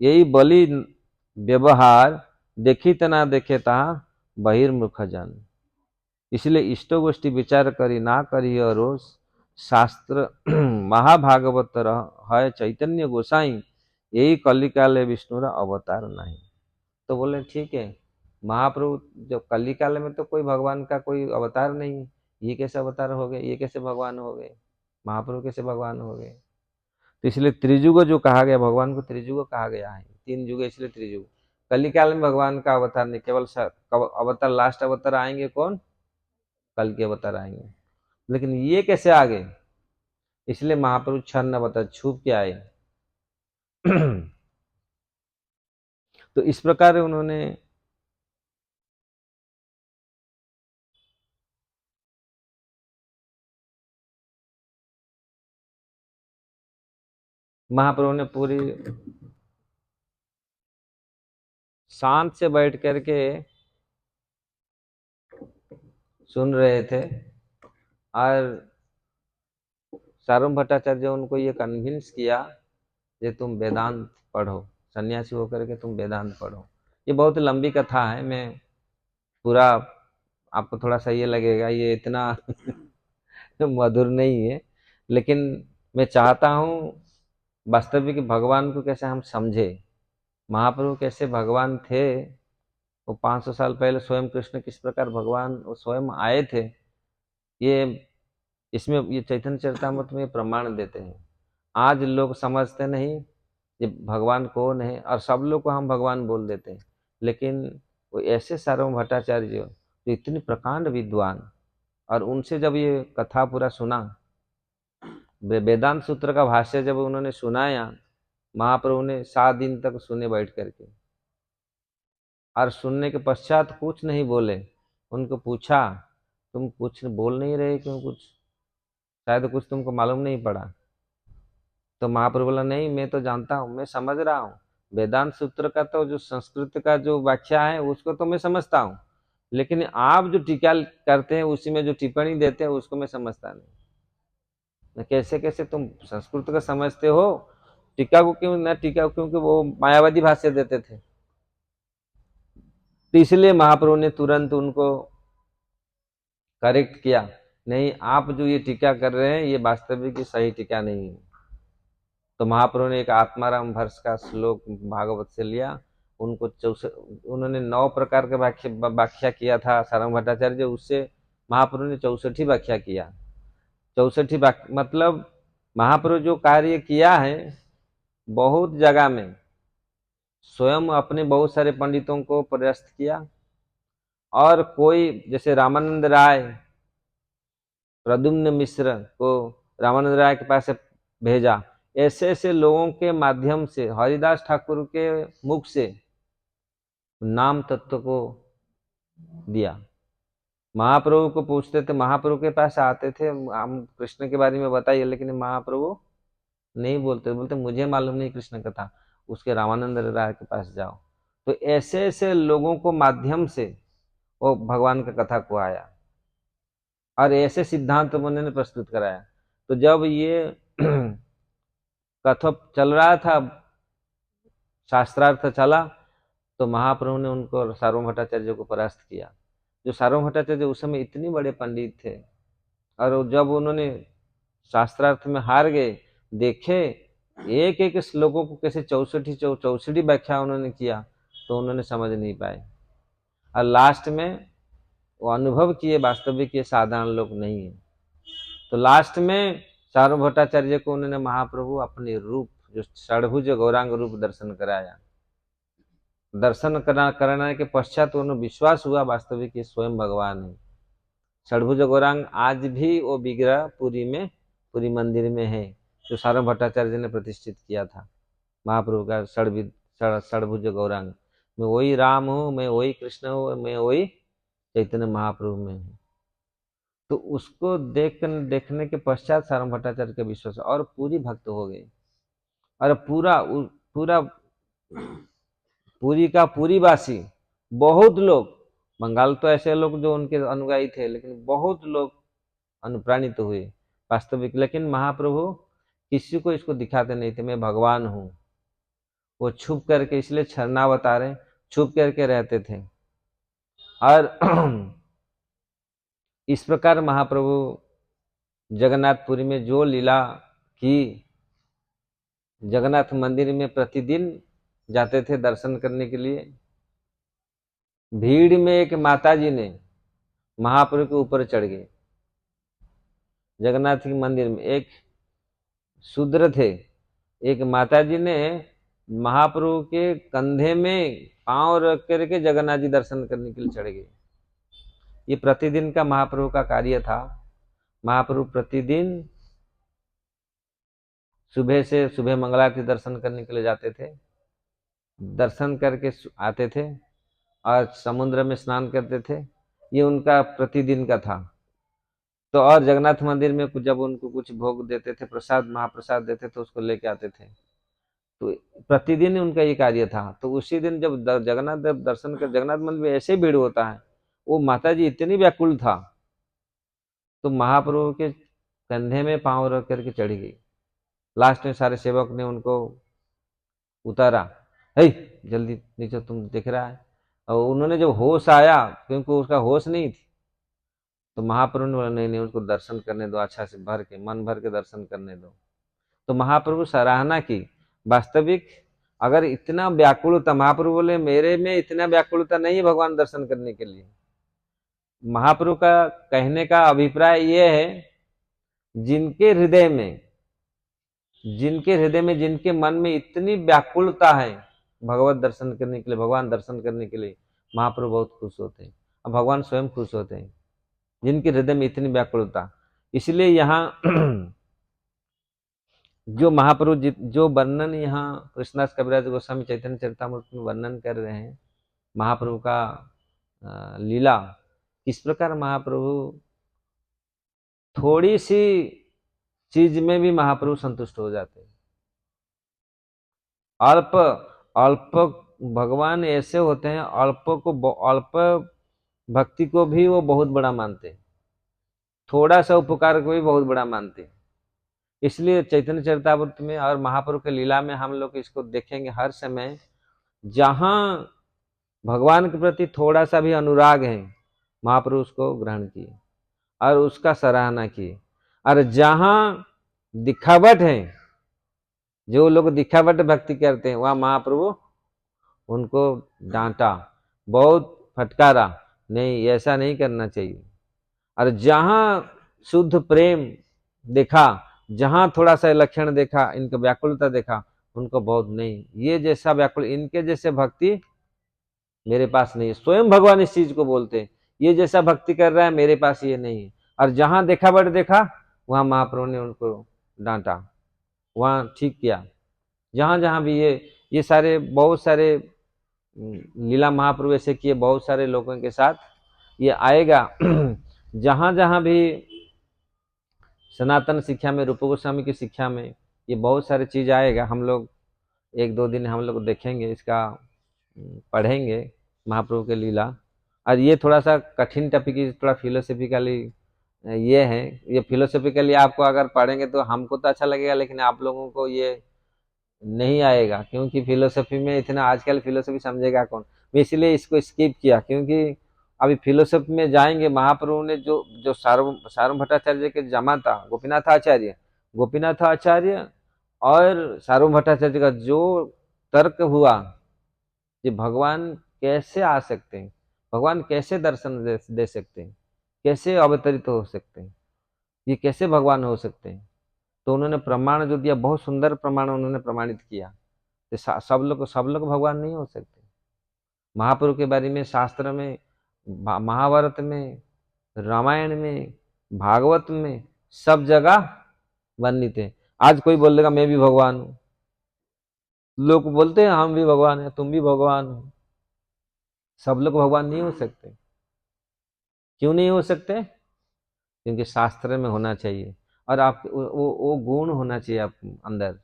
Speaker 1: यही बलि व्यवहार, देखी तना देखे ता बहिर्मुख जन। इसलिए इष्ट गोष्ठी विचार करी ना करी रोज, शास्त्र महाभागवत है चैतन्य गोसाई, यही कलिकाले विष्णु अवतार नहीं। तो बोले ठीक है, महाप्रभु जब कलिकाल में तो कोई भगवान का कोई अवतार नहीं, ये कैसे अवतार हो गए? ये कैसे भगवान हो गए? महाप्रभु कैसे भगवान हो गए? तो इसलिए त्रिजुग जो कहा गया, भगवान को त्रिजुग कहा गया है। 3 युग इसलिए त्रिजुग। कलिकाल में भगवान का अवतार नहीं, केवल अवतार लास्ट अवतार आएंगे कौन? कल के अवतार आएंगे। लेकिन ये कैसे आ गए? इसलिए महाप्रभु छन्न अवतार छुप के आए। तो इस प्रकार उन्होंने महाप्रभु ने पूरी शांत से बैठ करके सुन रहे थे। और सारूम भट्टाचार्य उनको ये कन्विंस किया कि तुम वेदांत पढ़ो, सन्यासी होकर के तुम वेदांत पढ़ो। ये बहुत लंबी कथा है, मैं पूरा आपको थोड़ा सा ये लगेगा ये इतना मधुर नहीं है, लेकिन मैं चाहता हूँ वास्तविक भगवान को कैसे हम समझे। महाप्रभु कैसे भगवान थे, वो 500 साल पहले स्वयं कृष्ण किस प्रकार भगवान वो स्वयं आए थे, ये इसमें ये चैतन्य चरितामृत में प्रमाण देते हैं। आज लोग समझते नहीं ये भगवान कौन है, और सब लोग को हम भगवान बोल देते हैं। लेकिन वो ऐसे सार्वभौम भट्टाचार्य जो इतनी प्रकांड विद्वान, और उनसे जब ये कथा पूरा सुना, वेदांत सूत्र का भाष्य जब उन्होंने सुनाया, महाप्रभु ने 7 दिन तक सुने बैठ करके, और सुनने के पश्चात कुछ नहीं बोले। उनको पूछा तुम कुछ बोल नहीं रहे क्यों, कुछ शायद कुछ तुमको मालूम नहीं पड़ा। तो महाप्रभु बोला नहीं, मैं तो जानता हूँ, मैं समझ रहा हूँ। वेदांत सूत्र का तो जो संस्कृत का जो व्याख्या है उसको तो मैं समझता हूँ, लेकिन आप जो टीका करते हैं उसी में जो टिप्पणी देते हैं उसको मैं समझता नहीं। कैसे कैसे तुम संस्कृत का समझते हो, टीका को क्यों ना टीका, क्योंकि वो मायावादी भाष्य देते थे। तो इसलिए महाप्रभु ने तुरंत उनको करेक्ट किया, नहीं आप जो ये टीका कर रहे हैं ये वास्तविक की सही टीका नहीं है। तो महाप्रभु ने एक आत्माराम भर्ष का श्लोक भागवत से लिया, उनको उन्होंने 9 प्रकार के व्याख्या किया था सारंग भट्टाचार्य, उससे महाप्रभु ने 64 व्याख्या किया। 64 मतलब महाप्रभु जो कार्य किया है बहुत जगह में, स्वयं अपने बहुत सारे पंडितों को परास्त किया, और कोई जैसे रामानंद राय, प्रद्युम्न मिश्र को रामानंद राय के पास भेजा, ऐसे ऐसे लोगों के माध्यम से, हरिदास ठाकुर के मुख से नाम तत्व को दिया। महाप्रभु को पूछते थे, महाप्रभु के पास आते थे, हम कृष्ण के बारे में बताइए, लेकिन महाप्रभु नहीं बोलते, बोलते मुझे मालूम नहीं कृष्ण कथा, उसके रामानंद राय के पास जाओ। तो ऐसे ऐसे लोगों को माध्यम से वो भगवान का कथा को आया, और ऐसे सिद्धांत उन्होंने प्रस्तुत कराया। तो जब ये कथा चल रहा था, शास्त्रार्थ चला, तो महाप्रभु ने उनको सार्वभौम भट्टाचार्य को परास्त किया। जो सार्वभौम भट्टाचार्य उस समय इतने बड़े पंडित थे, और जब उन्होंने शास्त्रार्थ में हार गए, देखे एक एक श्लोकों को कैसे 64 व्याख्या उन्होंने किया, तो उन्होंने समझ नहीं पाए, और लास्ट में वो अनुभव किए वास्तविक ये साधारण लोग नहीं है। तो लास्ट में सार्वभौम भट्टाचार्य को उन्होंने महाप्रभु अपने रूप जो षड्भुज गौरांग रूप दर्शन कराया। दर्शन कराने के पश्चात उन्हें विश्वास हुआ वास्तविक ये स्वयं भगवान है। षड्भुज गौरांग आज भी वो विग्रह पूरी मंदिर में है, जो सार्वभौम भट्टाचार्य ने प्रतिष्ठित किया था महाप्रभु का षड्भुज गौरांग। मैं वही राम हूँ, मैं वही कृष्ण हूँ, मैं वही चैतन्य महाप्रभु में हूँ। तो उसको देखने के पश्चात सार्वभौम भट्टाचार्य का विश्वास और पूरी भक्त हो गए, और पूरा पूरी का पूरी वासी, बहुत लोग, बंगाल तो ऐसे लोग जो उनके अनुयायी थे, लेकिन बहुत लोग अनुप्राणित हुए वास्तविक। लेकिन महाप्रभु किसी को इसको दिखाते नहीं थे मैं भगवान हूँ, वो छुप करके, इसलिए छरणावतारे छुप करके रहते थे। और इस प्रकार महाप्रभु जगन्नाथपुरी में जो लीला की, जगन्नाथ मंदिर में प्रतिदिन जाते थे दर्शन करने के लिए। भीड़ में एक माताजी ने महाप्रभु के ऊपर चढ़ गए। जगन्नाथ के मंदिर में एक शूद्र थे, एक माताजी ने महाप्रभु के कंधे में पांव रख करके जगन्नाथ जी दर्शन करने के लिए चढ़ गए। ये प्रतिदिन का महाप्रभु का कार्य था। महाप्रभु प्रतिदिन सुबह मंगलारती दर्शन करने के लिए जाते थे, दर्शन करके आते थे और समुद्र में स्नान करते थे। ये उनका प्रतिदिन का था। तो और जगन्नाथ मंदिर में जब उनको कुछ भोग देते थे, प्रसाद महाप्रसाद देते थे, उसको लेके आते थे। तो प्रतिदिन उनका ये कार्य था। तो उसी दिन जब जगन्नाथ देव दर्शन कर, जगन्नाथ मंदिर में ऐसे भीड़ होता है, वो माता जी इतनी व्याकुल था, तो महाप्रभु के कंधे में पांव रख करके चढ़ी गई। लास्ट में सारे सेवक ने उनको उतारा, हे जल्दी नीचे, तुम दिख रहा है। और उन्होंने जब होश आया, क्योंकि उसका होश नहीं थी, तो महाप्रभु ने बोला नहीं नहीं, उसको दर्शन करने दो, अच्छा से भर के, मन भर के दर्शन करने दो। तो महाप्रभु सराहना की। वास्तविक अगर इतना व्याकुलता, महाप्रभु बोले मेरे में इतना व्याकुलता नहीं है भगवान दर्शन करने के लिए। महाप्रभु का कहने का अभिप्राय यह है, जिनके हृदय में, जिनके मन में इतनी व्याकुलता है भगवत दर्शन करने के लिए, भगवान दर्शन करने के लिए, महाप्रभु बहुत खुश होते हैं और भगवान स्वयं खुश होते हैं, जिनके हृदय में इतनी व्याकुलता। इसलिए यहाँ जो महाप्रभु जो वर्णन यहाँ कृष्णदास कविराज गोस्वामी चैतन्य चरितामृत में वर्णन कर रहे हैं महाप्रभु का लीला, किस प्रकार महाप्रभु थोड़ी सी चीज में भी महाप्रभु संतुष्ट हो जाते हैं। अल्प अल्प भगवान ऐसे होते हैं, अल्प भक्ति को भी वो बहुत बड़ा मानते हैं, थोड़ा सा उपकार को भी बहुत बड़ा मानते हैं। इसलिए चैतन्य चरितामृत में और महाप्रभु के लीला में हम लोग इसको देखेंगे हर समय, जहां भगवान के प्रति थोड़ा सा भी अनुराग है, महाप्रभु उसको ग्रहण किए और उसका सराहना किए। और जहां दिखावट है, जो लोग दिखावट भक्ति करते हैं, वहां महाप्रभु उनको डांटा, बहुत फटकारा, नहीं ऐसा नहीं करना चाहिए। और जहां शुद्ध प्रेम देखा, जहां थोड़ा सा लक्षण देखा, इनका व्याकुलता देखा, उनको बहुत नहीं, ये जैसा व्याकुल, इनके जैसे भक्ति मेरे पास नहीं है। स्वयं भगवान इस चीज को बोलते हैं, ये जैसा भक्ति कर रहा है मेरे पास ये नहीं है। और जहां दिखावट देखा, वहां महाप्रभु ने उनको डांटा, वहां ठीक किया। जहां जहां भी ये सारे बहुत सारे लीला महाप्रभु ऐसे किए बहुत सारे लोगों के साथ, ये आएगा। जहां जहां भी सनातन शिक्षा में, रूप गोस्वामी की शिक्षा में ये बहुत सारे चीज आएगा। हम लोग एक दो दिन हम लोग देखेंगे, इसका पढ़ेंगे महाप्रभु के लीला। और ये थोड़ा सा कठिन टॉपिक, थोड़ा फिलोसफिकली ये है, ये फिलोसफिकली आपको अगर पढ़ेंगे तो हमको तो अच्छा लगेगा, लेकिन आप लोगों को ये नहीं आएगा, क्योंकि फिलोसफी में इतना, आजकल फिलोसफी समझेगा कौन। मैं इसलिए इसको स्किप किया, क्योंकि अभी फिलोसफी में जाएंगे। महाप्रभु ने जो जो सार्वभौम भट्टाचार्य के जमाता गोपीनाथ आचार्य और सार्वभौम भट्टाचार्य का जो तर्क हुआ कि भगवान कैसे आ सकते हैं, भगवान कैसे दर्शन दे सकते हैं, कैसे अवतरित हो सकते हैं, ये कैसे भगवान हो सकते हैं, तो उन्होंने प्रमाण जो दिया, बहुत सुंदर प्रमाण उन्होंने प्रमाणित किया। तो सब लोग भगवान नहीं हो सकते। महाप्रभु के बारे में शास्त्र में, महाभारत में, रामायण में, भागवत में, सब जगह वर्णित है। आज कोई बोल देगा मैं भी भगवान हूं, लोग बोलते हैं हम भी भगवान हैं, तुम भी भगवान हो। सब लोग भगवान नहीं हो सकते। क्यों नहीं हो सकते? क्योंकि शास्त्र में होना चाहिए, और आप वो गुण होना चाहिए आप अंदर।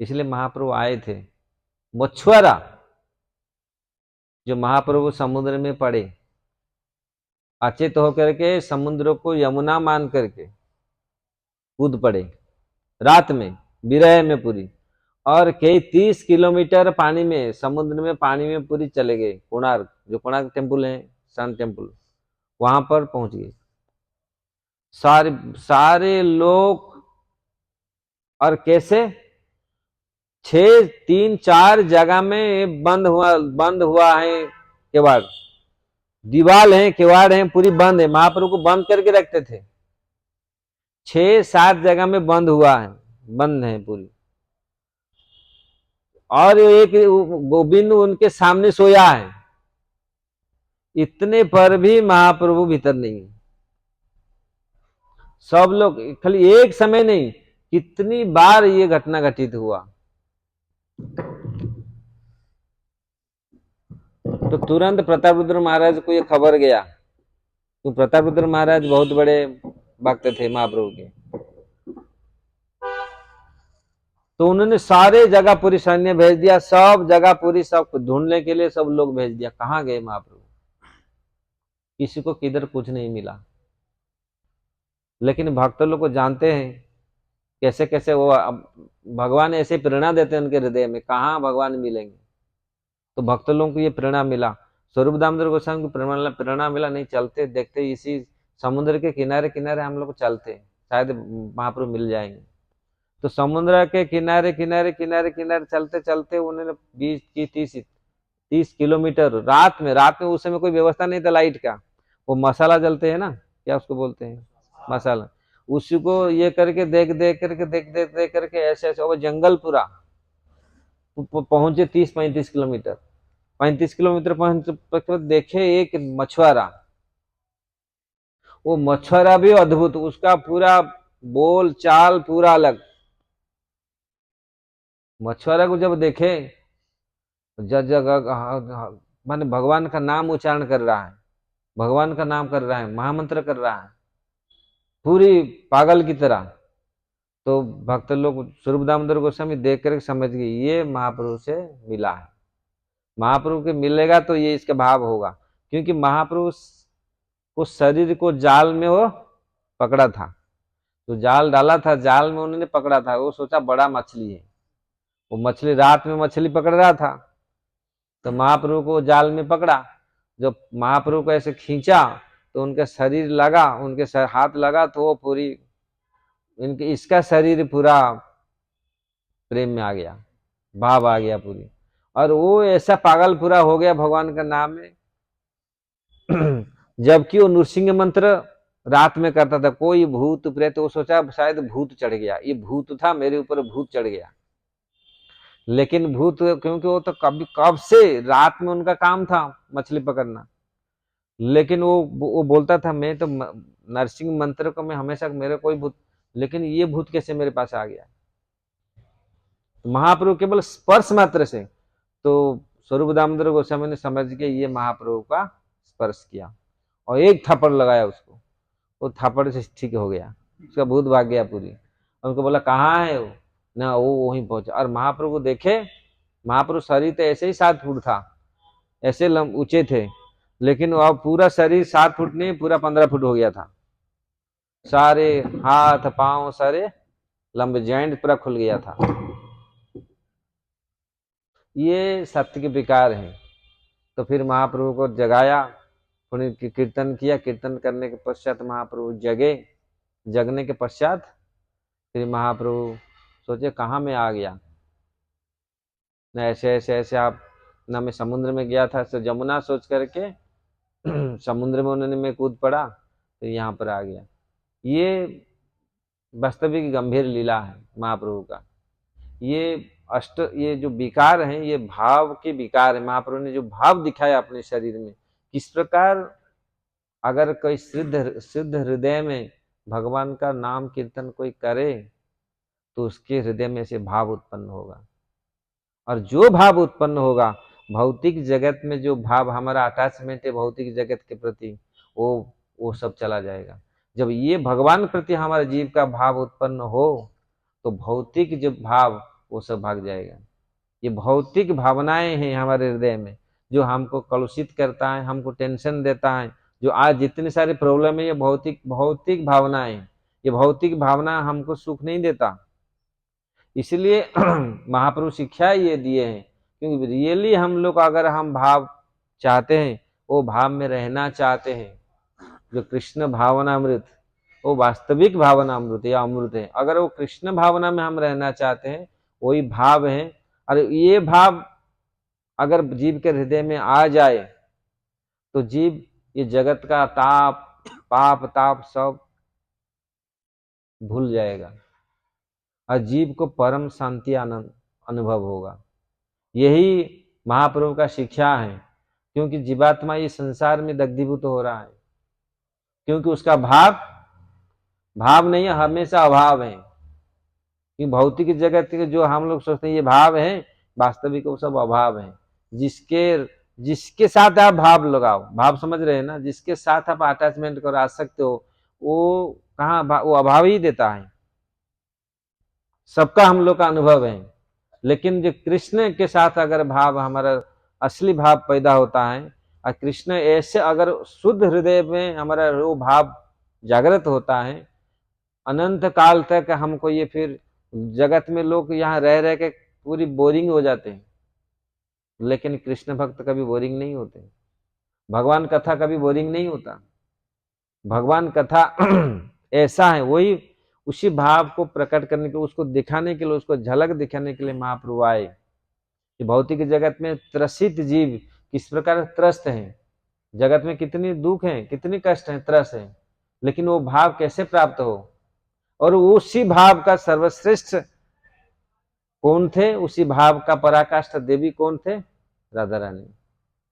Speaker 1: इसलिए महाप्रभु आए थे। मछुआरा जो महाप्रभु समुद्र में पड़े, अचेत होकर के समुद्र को यमुना मान करके कूद पड़े रात में, विरह में पूरी, और कई 30 किलोमीटर पानी में, समुद्र में, पानी में पूरी चले गए। कोणार्क, जो कोणार्क टेम्पल है, सन टेम्पल, वहां पर पहुंच गए सारे लोग। और कैसे? 6, 3, 4 जगह में बंद हुआ है केवाड़, दीवाल है, केवाड़ है, पूरी बंद है। महाप्रभु को बंद करके रखते थे। 6-7 जगह में बंद है पूरी। और एक गोविंद उनके सामने सोया है, इतने पर भी महाप्रभु भीतर नहीं। सब लोग, खाली एक समय नहीं, कितनी बार ये घटना घटित हुआ। तो तुरंत प्रतापरुद्र महाराज को ये खबर गया, तो प्रतापरुद्र महाराज बहुत बड़े भक्त थे महाप्रभु के। तो उन्होंने सारे जगह पूरी सैन्य भेज दिया, सब जगह पूरी, सब ढूंढने के लिए सब लोग भेज दिया। कहाँ गए महाप्रभु? किसी को किधर कुछ नहीं मिला। लेकिन भक्त लोग को जानते हैं कैसे कैसे वो भगवान ऐसे प्रेरणा देते हैं उनके हृदय में, कहाँ भगवान मिलेंगे। तो भक्त लोगों को ये प्रेरणा मिला, स्वरूप दामोदर गोस्वामी को प्रेरणा मिला, नहीं चलते देखते इसी समुद्र के किनारे किनारे हम लोग चलते, शायद महाप्रभु मिल जाएंगे। तो समुद्र के किनारे किनारे किनारे किनारे चलते चलते उन्होंने 20 की 30 किलोमीटर रात में उस समय कोई व्यवस्था नहीं था लाइट का, वो मसाला जलते हैं ना, क्या उसको बोलते हैं, मसाला, उसी को ये करके देख करके ऐसे ऐसे वो जंगल पूरा पहुंचे 30-35 किलोमीटर। 35 किलोमीटर पहुंचे, देखे एक मछुआरा, वो मछुआरा भी अद्भुत, उसका पूरा बोल चाल पूरा अलग। मछुआरा को जब देखे, जगह माने भगवान का नाम उच्चारण कर रहा है, भगवान का नाम कर रहा है, महामंत्र कर रहा है पूरी पागल की तरह। तो भक्त लोग स्वरूप दामोदर गोस्वामी देख कर समझ गए ये महाप्रभु से मिला है, महाप्रभु के मिलेगा तो ये इसका भाव होगा, क्योंकि महाप्रभु को शरीर को जाल में वो पकड़ा था, तो जाल डाला था, जाल में उन्होंने पकड़ा था, वो सोचा बड़ा मछली है, वो मछली रात में मछली पकड़ रहा था, तो महाप्रभु को जाल में पकड़ा, जब महाप्रभु को ऐसे खींचा तो उनका शरीर लगा, उनके हाथ लगा तो वो पूरी इनके इसका शरीर पूरा प्रेम में आ गया, भाव आ गया पूरी, और वो ऐसा पागल पूरा हो गया भगवान का नाम में। जबकि वो नृसिंह मंत्र रात में करता था, कोई भूत प्रेत, वो सोचा शायद भूत चढ़ गया, ये भूत था मेरे ऊपर, भूत चढ़ गया, लेकिन भूत, क्योंकि वो तो कब से रात में उनका काम था मछली पकड़ना, लेकिन वो बोलता था मैं तो नरसिंह मंत्र को मैं हमेशा, मेरे कोई भूत, लेकिन ये भूत कैसे मेरे पास आ गया। महाप्रभु केवल स्पर्श मात्र से, तो स्वरूप दामोदर गोस्वामी ने समझ के ये महाप्रभु का स्पर्श किया और एक थप्पड़ लगाया उसको, वो थप्पड़ से ठीक हो गया, उसका भूत भाग गया पूरी। उनको बोला कहाँ है वो, ना वो वहीं पहुंचा, और महाप्रभु देखे, महाप्रभु शरीर तो ऐसे ही 7 फुट था, ऐसे ऊंचे थे, लेकिन अब पूरा शरीर 7 फुट नहीं, पूरा 15 फुट हो गया था, सारे हाथ पांव सारे लंबे, जॉइंट पूरा खुल गया था। ये सत्य के विकार हैं। तो फिर महाप्रभु को जगाया, पुण्य कीर्तन किया, कीर्तन करने के पश्चात महाप्रभु जगे, जगने के पश्चात फिर महाप्रभु सोचे कहाँ में आ गया, न ऐसे ऐसे ऐसे आप, न मैं समुद्र में गया था, तो जमुना सोच करके समुद्र में उन्होंने मैं कूद पड़ा, तो यहाँ पर आ गया। ये वास्तविक गंभीर लीला है महाप्रभु का। ये जो विकार हैं, ये भाव के विकार है। महाप्रभु ने जो भाव दिखाया अपने शरीर में, किस प्रकार अगर कोई सिद्ध हृदय में भगवान का नाम कीर्तन कोई करे तो उसके हृदय में से भाव उत्पन्न होगा, और जो भाव उत्पन्न होगा, भौतिक जगत में जो भाव हमारा अटैचमेंट है भौतिक जगत के प्रति, वो सब चला जाएगा। जब ये भगवान प्रति हमारे जीव का भाव उत्पन्न हो तो भौतिक जो भाव वो सब भाग जाएगा। ये भौतिक भावनाएं हैं हमारे हृदय में जो हमको कलुषित करता है, हमको टेंशन देता है, जो आज जितनी सारी प्रॉब्लम है ये भौतिक भावनाएं, ये भौतिक भावना हमको सुख नहीं देता। इसलिए महाप्रभु शिक्षा ये दिए हैं, क्योंकि रियली हम लोग अगर हम भाव चाहते हैं, वो भाव में रहना चाहते हैं, जो कृष्ण भावनामृत, वो वास्तविक भावनामृत या अमृत है, अगर वो कृष्ण भावना में हम रहना चाहते हैं, वही भाव है। और ये भाव अगर जीव के हृदय में आ जाए तो जीव ये जगत का पाप ताप सब भूल जाएगा और जीव को परम शांति आनंद अनुभव होगा। यही महाप्रभु का शिक्षा है, क्योंकि जीवात्मा इस संसार में दग्धीभूत हो रहा है, क्योंकि उसका भाव नहीं है, हमेशा अभाव है। कि भौतिक जगत के जो हम लोग सोचते हैं ये भाव है, वास्तविक वो सब अभाव है। जिसके साथ आप भाव लगाओ, भाव समझ रहे हैं ना, जिसके साथ आप अटैचमेंट कर आ सकते हो, वो कहाँ, वो अभाव ही देता है। सबका हम लोग का अनुभव है, लेकिन जो कृष्ण के साथ अगर भाव, हमारा असली भाव पैदा होता है, और कृष्ण ऐसे अगर शुद्ध हृदय में हमारा वो भाव जागृत होता है, अनंत काल तक हमको ये फिर जगत में लोग यहाँ रह रह के पूरी बोरिंग हो जाते हैं। लेकिन कृष्ण भक्त कभी बोरिंग नहीं होते, भगवान कथा कभी बोरिंग नहीं होता। भगवान कथा ऐसा है, वही उसी भाव को प्रकट करने के, उसको दिखाने के लिए, उसको झलक दिखाने के लिए महाप्रभु आए कि भौतिक जगत में त्रसित जीव किस प्रकार त्रस्त हैं, जगत में कितनी दुख है, कितनी कष्ट है, त्रस्त है, लेकिन वो भाव कैसे प्राप्त हो। और उसी भाव का सर्वश्रेष्ठ कौन थे, उसी भाव का पराकाष्ठ देवी कौन थे, राधा रानी।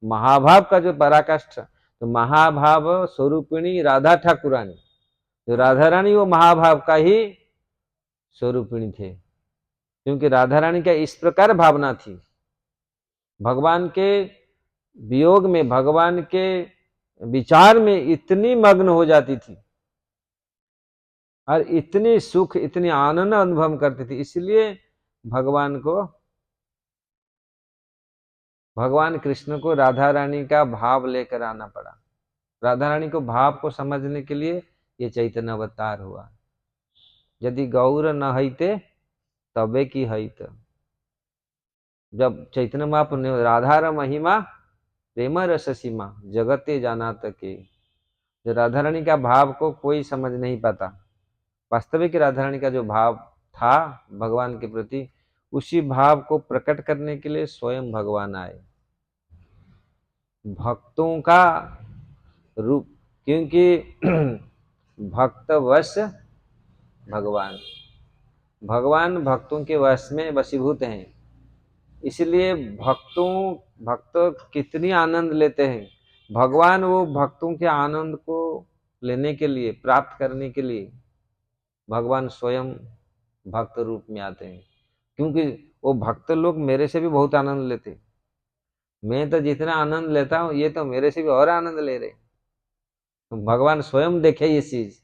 Speaker 1: महाभाव का जो पराकाष्ठ, तो महाभाव स्वरूपिणी राधा ठाकुरानी, जो राधा रानी वो महाभाव का ही स्वरूपिणी थे, क्योंकि राधा रानी का इस प्रकार भावना थी, भगवान के वियोग में, भगवान के विचार में इतनी मग्न हो जाती थी और इतनी सुख, इतनी आनंद अनुभव करती थी। इसलिए भगवान को, भगवान कृष्ण को राधा रानी का भाव लेकर आना पड़ा। राधा रानी को भाव को समझने के लिए ये चैतन्य अवतार हुआ। यदि गौर न हईते तबे की हईत, जब चैतन्य महाप्रभु ने राधा महिमा प्रेम रस सीमा जगते जाना तके, जो राधा रानी का भाव को कोई समझ नहीं पाता, वास्तविक राधा रानी का जो भाव था भगवान के प्रति, उसी भाव को प्रकट करने के लिए स्वयं भगवान आए, भक्तों का रूप, क्योंकि भक्तवश भगवान, भगवान भक्तों के वश में वशीभूत हैं। इसलिए भक्त कितनी आनंद लेते हैं, भगवान वो भक्तों के आनंद को लेने के लिए, प्राप्त करने के लिए भगवान स्वयं भक्त रूप में आते हैं। क्योंकि वो भक्त लोग मेरे से भी बहुत आनंद लेते, मैं तो जितना आनंद लेता हूँ ये तो मेरे से भी और आनंद ले रहे। तो भगवान स्वयं देखे ये चीज,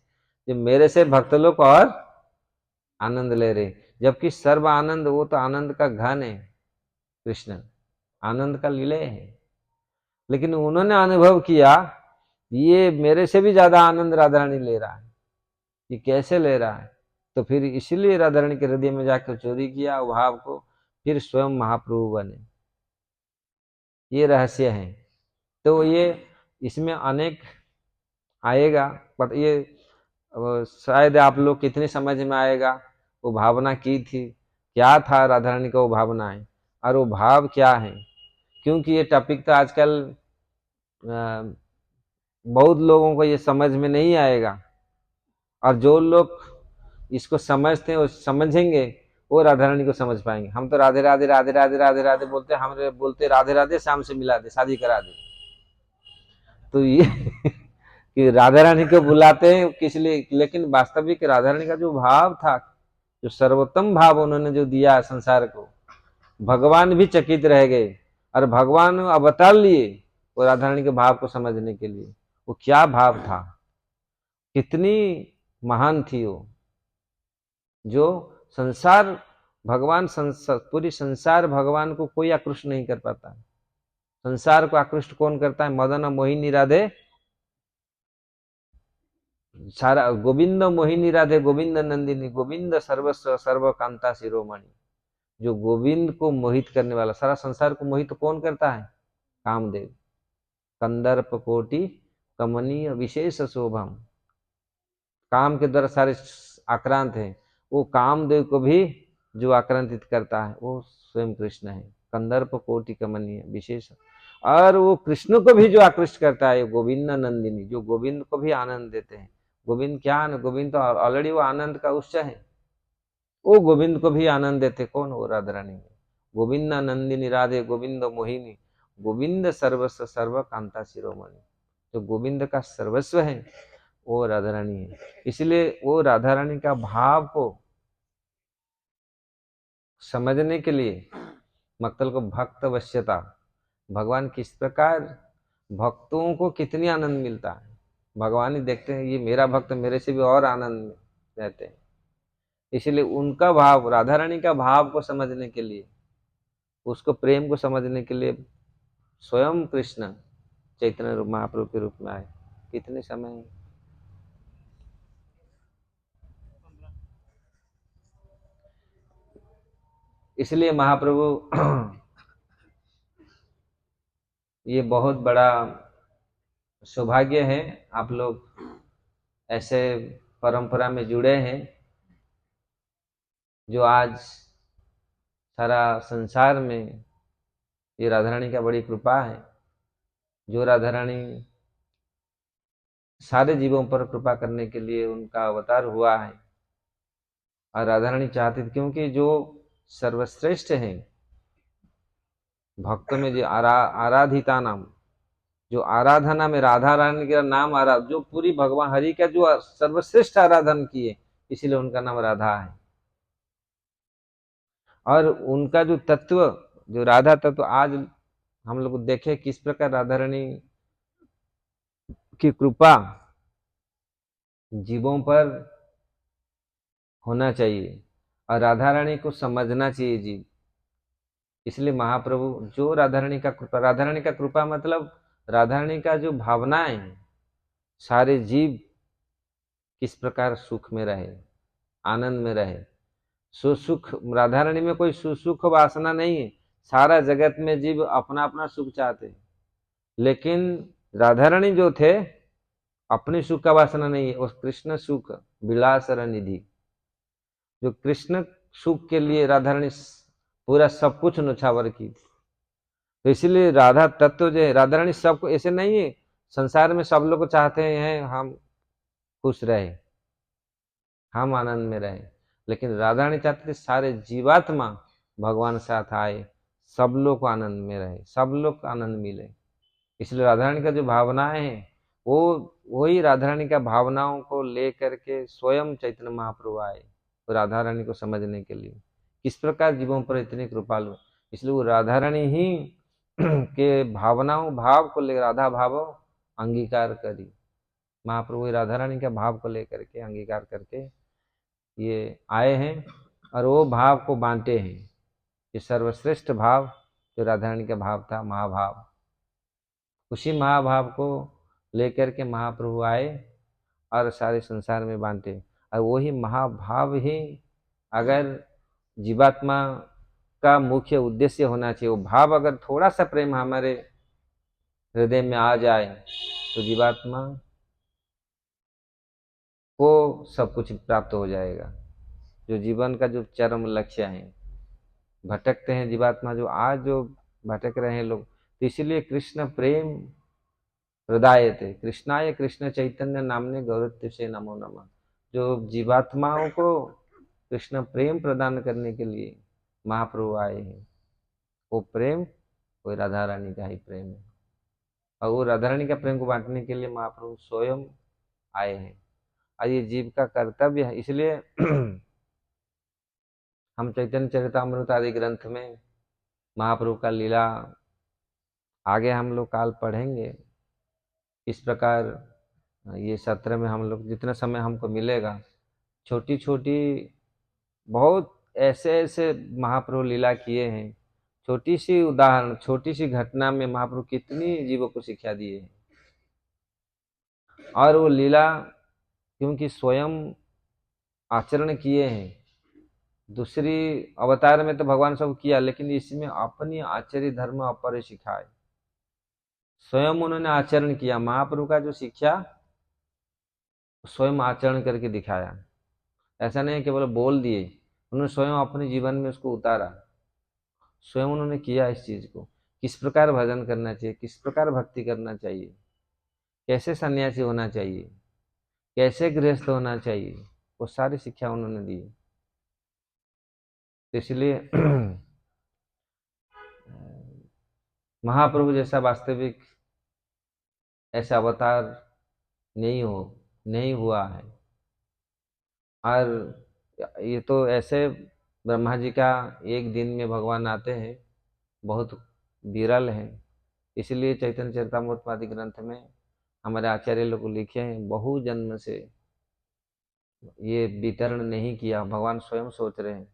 Speaker 1: जो मेरे से भक्त लोग और आनंद ले रहे, जबकि सर्व आनंद वो तो आनंद का घन है, कृष्ण आनंद का लीले है। लेकिन उन्होंने अनुभव किया ये मेरे से भी ज्यादा आनंद राधा रानी ले रहा है, ये कैसे ले रहा है, तो फिर इसीलिए राधा रानी के हृदय में जाकर चोरी किया भाव को, फिर स्वयं महाप्रभु बने। ये रहस्य है। तो ये इसमें अनेक आएगा, बट ये शायद आप लोग कितनी समझ में आएगा वो भावना की थी, क्या था राधा रानी का वो भावना है, और वो भाव क्या है। क्योंकि ये टॉपिक तो आजकल बहुत लोगों को ये समझ में नहीं आएगा, और जो लोग इसको समझते हैं वो समझेंगे, वो राधा रानी को समझ पाएंगे। हम तो राधे राधे राधे राधे राधे राधे बोलते, हम बोलते राधे राधे शाम से मिला दे, शादी करा दे। तो ये कि राधा रानी को बुलाते हैं किस लिए, लेकिन वास्तविक राधा रानी का जो भाव था, जो सर्वोत्तम भाव उन्होंने जो दिया संसार को, भगवान भी चकित रह गए, और भगवान अवतार लिए वो राधा रानी के भाव को समझने के लिए। वो क्या भाव था, कितनी महान थी वो, जो संसार भगवान पूरी संसार भगवान को कोई आकृष्ट नहीं कर पाता। संसार को आकृष्ट कौन करता है, मदन मोहिनी राधे, सारा गोविंद मोहिनी राधे गोविंद नंदिनी गोविंद सर्वस्व सर्व कांता शिरोमणि, जो गोविंद को मोहित करने वाला, सारा संसार को मोहित कौन करता है, कामदेव। कंदर्प कोटि कमनीय विशेष शोभम, काम के द्वारा सारे आक्रांत हैं, वो कामदेव को भी जो आक्रांतित करता है वो स्वयं कृष्ण है। कंदर्प कोटि कमनीय विशेष, और वो कृष्ण को भी जो आकृष्ट करता है गोविंद नंदिनी, जो गोविंद को भी आनंद देते हैं। गोविंद क्या है, गोविंद तो ऑलरेडी वो आनंद का उत्स है, वो गोविंद को भी आनंद देते, कौन, वो राधा रानी। गोविंद नंदिनी राधे गोविंद मोहिनी गोविंद सर्वस्व सर्व कांता शिरोमणि, जो गोविंद का सर्वस्व है वो राधा रानी है। इसलिए वो राधा रानी का भाव को समझने के लिए मक्तल को भक्त वश्यता, भगवान किस प्रकार भक्तों को कितनी आनंद मिलता है, भगवान ही देखते हैं ये मेरा भक्त मेरे से भी और आनंद में रहते हैं। इसलिए उनका भाव, राधा रानी का भाव को समझने के लिए, उसको प्रेम को समझने के लिए स्वयं कृष्ण चैतन्य महाप्रभु के रूप में आए। कितने समय, इसलिए महाप्रभु ये बहुत बड़ा सौभाग्य है, आप लोग ऐसे परंपरा में जुड़े हैं जो आज सारा संसार में, ये राधा रानी का बड़ी कृपा है। जो राधा रानी सारे जीवों पर कृपा करने के लिए उनका अवतार हुआ है, और राधा रानी चाहती थी, क्योंकि जो सर्वश्रेष्ठ हैं भक्त में, जो आराधिता नाम, जो आराधना में राधा रानी का नाम जो पूरी भगवान हरि का जो सर्वश्रेष्ठ आराधन किए, इसीलिए उनका नाम राधा है। और उनका जो तत्व, जो राधा तत्व, आज हम लोग देखे किस प्रकार राधा रानी की कृपा जीवों पर होना चाहिए और राधा रानी को समझना चाहिए जीव। इसलिए महाप्रभु जो राधा रानी का कृपा, राधा रानी का कृपा मतलब राधा रानी का जो भावनाएं हैं, सारे जीव किस प्रकार सुख में रहे, आनंद में रहे। सुख, राधा रानी में कोई सुख वासना नहीं है। सारा जगत में जीव अपना अपना सुख चाहते हैं, लेकिन राधा रानी जो थे, अपनी सुख का वासना नहीं है। उस कृष्ण सुख विलासर निधि, जो कृष्ण सुख के लिए राधा रानी पूरा सब कुछ न्यौछावर की थी। तो इसीलिए राधा तत्व जो है, राधा रानी सबको, ऐसे नहीं है संसार में सब लोग चाहते हैं हम खुश रहे, हम आनंद में रहे, लेकिन राधा रानी चाहते थे सारे जीवात्मा भगवान साथ आए, सब लोग आनंद में रहे, सब लोग आनंद मिले। इसलिए राधा रानी का जो भावनाएं हैं, वो वही राधा रानी का भावनाओं को लेकर के स्वयं चैतन्य महाप्रभु आए, तो राधा रानी को समझने के लिए किस प्रकार जीवों पर इतनी कृपालु। इसलिए वो राधा रानी ही के भावनाओं, भाव को लेकर, राधा भाव अंगीकार करी। महाप्रभु राधा रानी का भाव को लेकर के अंगीकार करके ये आए हैं और वो भाव को बांटे हैं। ये सर्वश्रेष्ठ भाव जो राधा रानी का भाव था, महाभाव, उसी महाभाव को लेकर के महाप्रभु आए और सारे संसार में बांटे। और वही महाभाव ही अगर जीवात्मा का मुख्य उद्देश्य होना चाहिए। वो भाव अगर थोड़ा सा प्रेम हमारे हृदय में आ जाए तो जीवात्मा को सब कुछ प्राप्त हो जाएगा। जो जीवन का जो चरम लक्ष्य है, भटकते हैं जीवात्मा, जो आज जो भटक रहे हैं लोग, तो इसीलिए कृष्ण प्रेम प्रदायते कृष्णाय कृष्ण चैतन्य नामने गौरत्य से नमो नमः। जो जीवात्माओं को कृष्ण प्रेम प्रदान करने के लिए महाप्रभु आए हैं, वो प्रेम कोई राधा रानी का ही प्रेम है, और वो राधा रानी का प्रेम को बांटने के लिए महाप्रभु स्वयं आए हैं। और ये जीव का कर्तव्य है। इसलिए हम चैतन्य चरितामृत आदि ग्रंथ में महाप्रभु का लीला आगे हम लोग काल पढ़ेंगे। इस प्रकार ये सत्र में हम लोग जितना समय हमको मिलेगा, छोटी छोटी बहुत ऐसे ऐसे महाप्रभु लीला किए हैं। छोटी सी उदाहरण, छोटी सी घटना में महाप्रभु कितनी जीवों को शिक्षा दिए हैं। और वो लीला क्योंकि स्वयं आचरण किए हैं, दूसरी अवतार में तो भगवान सब किया, लेकिन इसमें अपनी आचर्य धर्म अपर सिखाए, स्वयं उन्होंने आचरण किया। महाप्रभु का जो शिक्षा स्वयं आचरण करके दिखाया। ऐसा नहीं केवल बोल दिए, उन्होंने स्वयं अपने जीवन में उसको उतारा, स्वयं उन्होंने किया इस चीज को। किस प्रकार भजन करना चाहिए, किस प्रकार भक्ति करना चाहिए, कैसे सन्यासी होना चाहिए, कैसे गृहस्थ होना चाहिए, वो सारी शिक्षा उन्होंने दी। तो इसलिए महाप्रभु जैसा वास्तविक ऐसा अवतार नहीं हुआ है। और ये तो ऐसे ब्रह्मा जी का एक दिन में भगवान आते हैं, बहुत विरल है। इसलिए चैतन्य चरितामृत आदि ग्रंथ में हमारे आचार्य लोग लिखे हैं, बहु जन्म से ये वितरण नहीं किया। भगवान स्वयं सोच रहे हैं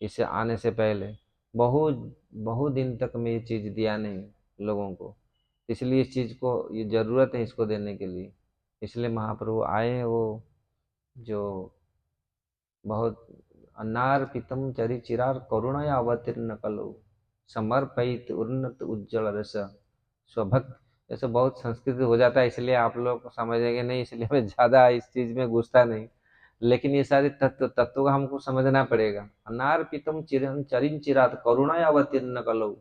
Speaker 1: इसे आने से पहले बहु बहु दिन तक मैं ये चीज दिया नहीं लोगों को, इसलिए इस चीज को, ये जरूरत है इसको देने के लिए। इसलिए महाप्रभु आए हैं, वो जो बहुत अनार पितम चरि चिरार करुणया अवतीर्ण कलो समर्पित उन्नत उज्जवल रस स्वभक्त, जैसे बहुत संस्कृत हो जाता है इसलिए आप लोग को समझेंगे नहीं, इसलिए मैं ज़्यादा इस चीज़ में घुसता नहीं। लेकिन ये सारे तत्व का हमको समझना पड़ेगा। अनार्पितम चिरं चरिं चिरात करुणया अवतीर्ण कलौ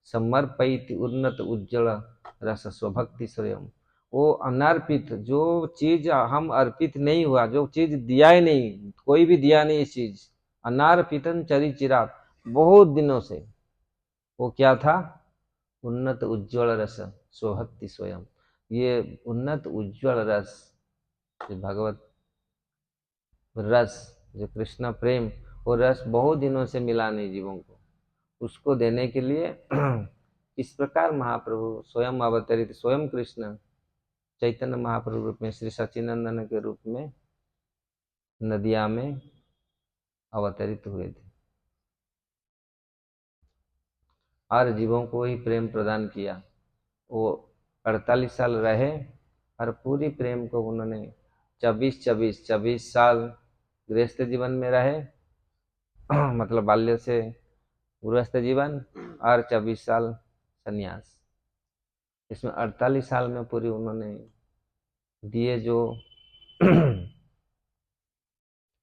Speaker 1: समर्पयति उन्नत उज्जवल रस स्वभक्ति स्वयं। वो अनार्पित जो चीज हम अर्पित नहीं हुआ, जो चीज दिया ही नहीं, कोई भी दिया नहीं इस चीज, अनार्पितन चरि चिरात, बहुत दिनों से, वो क्या था? उन्नत उज्ज्वल रस स्वभक्ति स्वयं। ये उन्नत उज्ज्वल रस, जो भगवत रस, जो कृष्ण प्रेम, वो रस बहुत दिनों से मिला नहीं जीवों को, उसको देने के लिए इस प्रकार महाप्रभु स्वयं अवतरित, स्वयं कृष्ण चैतन्य महाप्रभु रूप में, श्री सच्चिदानंद के रूप में नदिया में अवतरित हुए थे और जीवों को ही प्रेम प्रदान किया। वो 48 साल रहे और पूरी प्रेम को उन्होंने 24 साल गृहस्थ जीवन में रहे मतलब बाल्य से गृहस्थ जीवन, और 24 साल संन्यास। इसमें 48 साल में पूरी उन्होंने दिए जो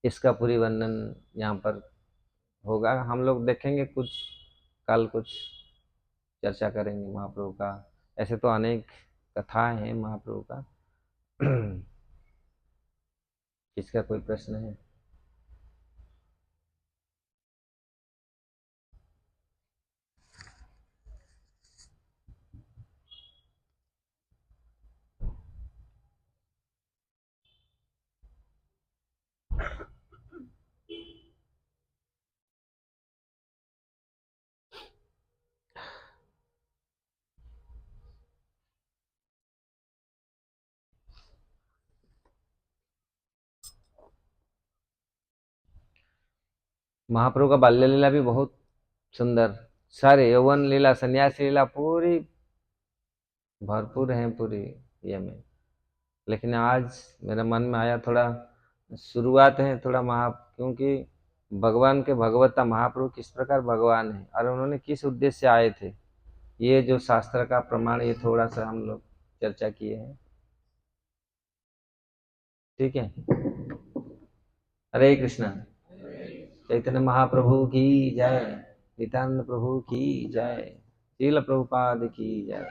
Speaker 1: इसका पूरी वर्णन यहाँ पर होगा। हम लोग देखेंगे कुछ, कल कुछ चर्चा करेंगे महाप्रभु का। ऐसे तो अनेक कथाएं हैं महाप्रभु का। इसका कोई प्रश्न है? महाप्रभु का बाल्य लीला भी बहुत सुंदर, सारे यौवन लीला, सन्यास लीला पूरी भरपूर है पूरी ये में। लेकिन आज मेरे मन में आया थोड़ा शुरुआत है थोड़ा क्योंकि भगवान के भगवता महाप्रभु किस प्रकार भगवान है और उन्होंने किस उद्देश्य से आए थे, ये जो शास्त्र का प्रमाण, ये थोड़ा सा हम लोग चर्चा किए हैं। ठीक है। हरे कृष्णा। चैतन्य महाप्रभु की जय। नित्यानंद प्रभु की जय। श्रील प्रभुपाद की जय।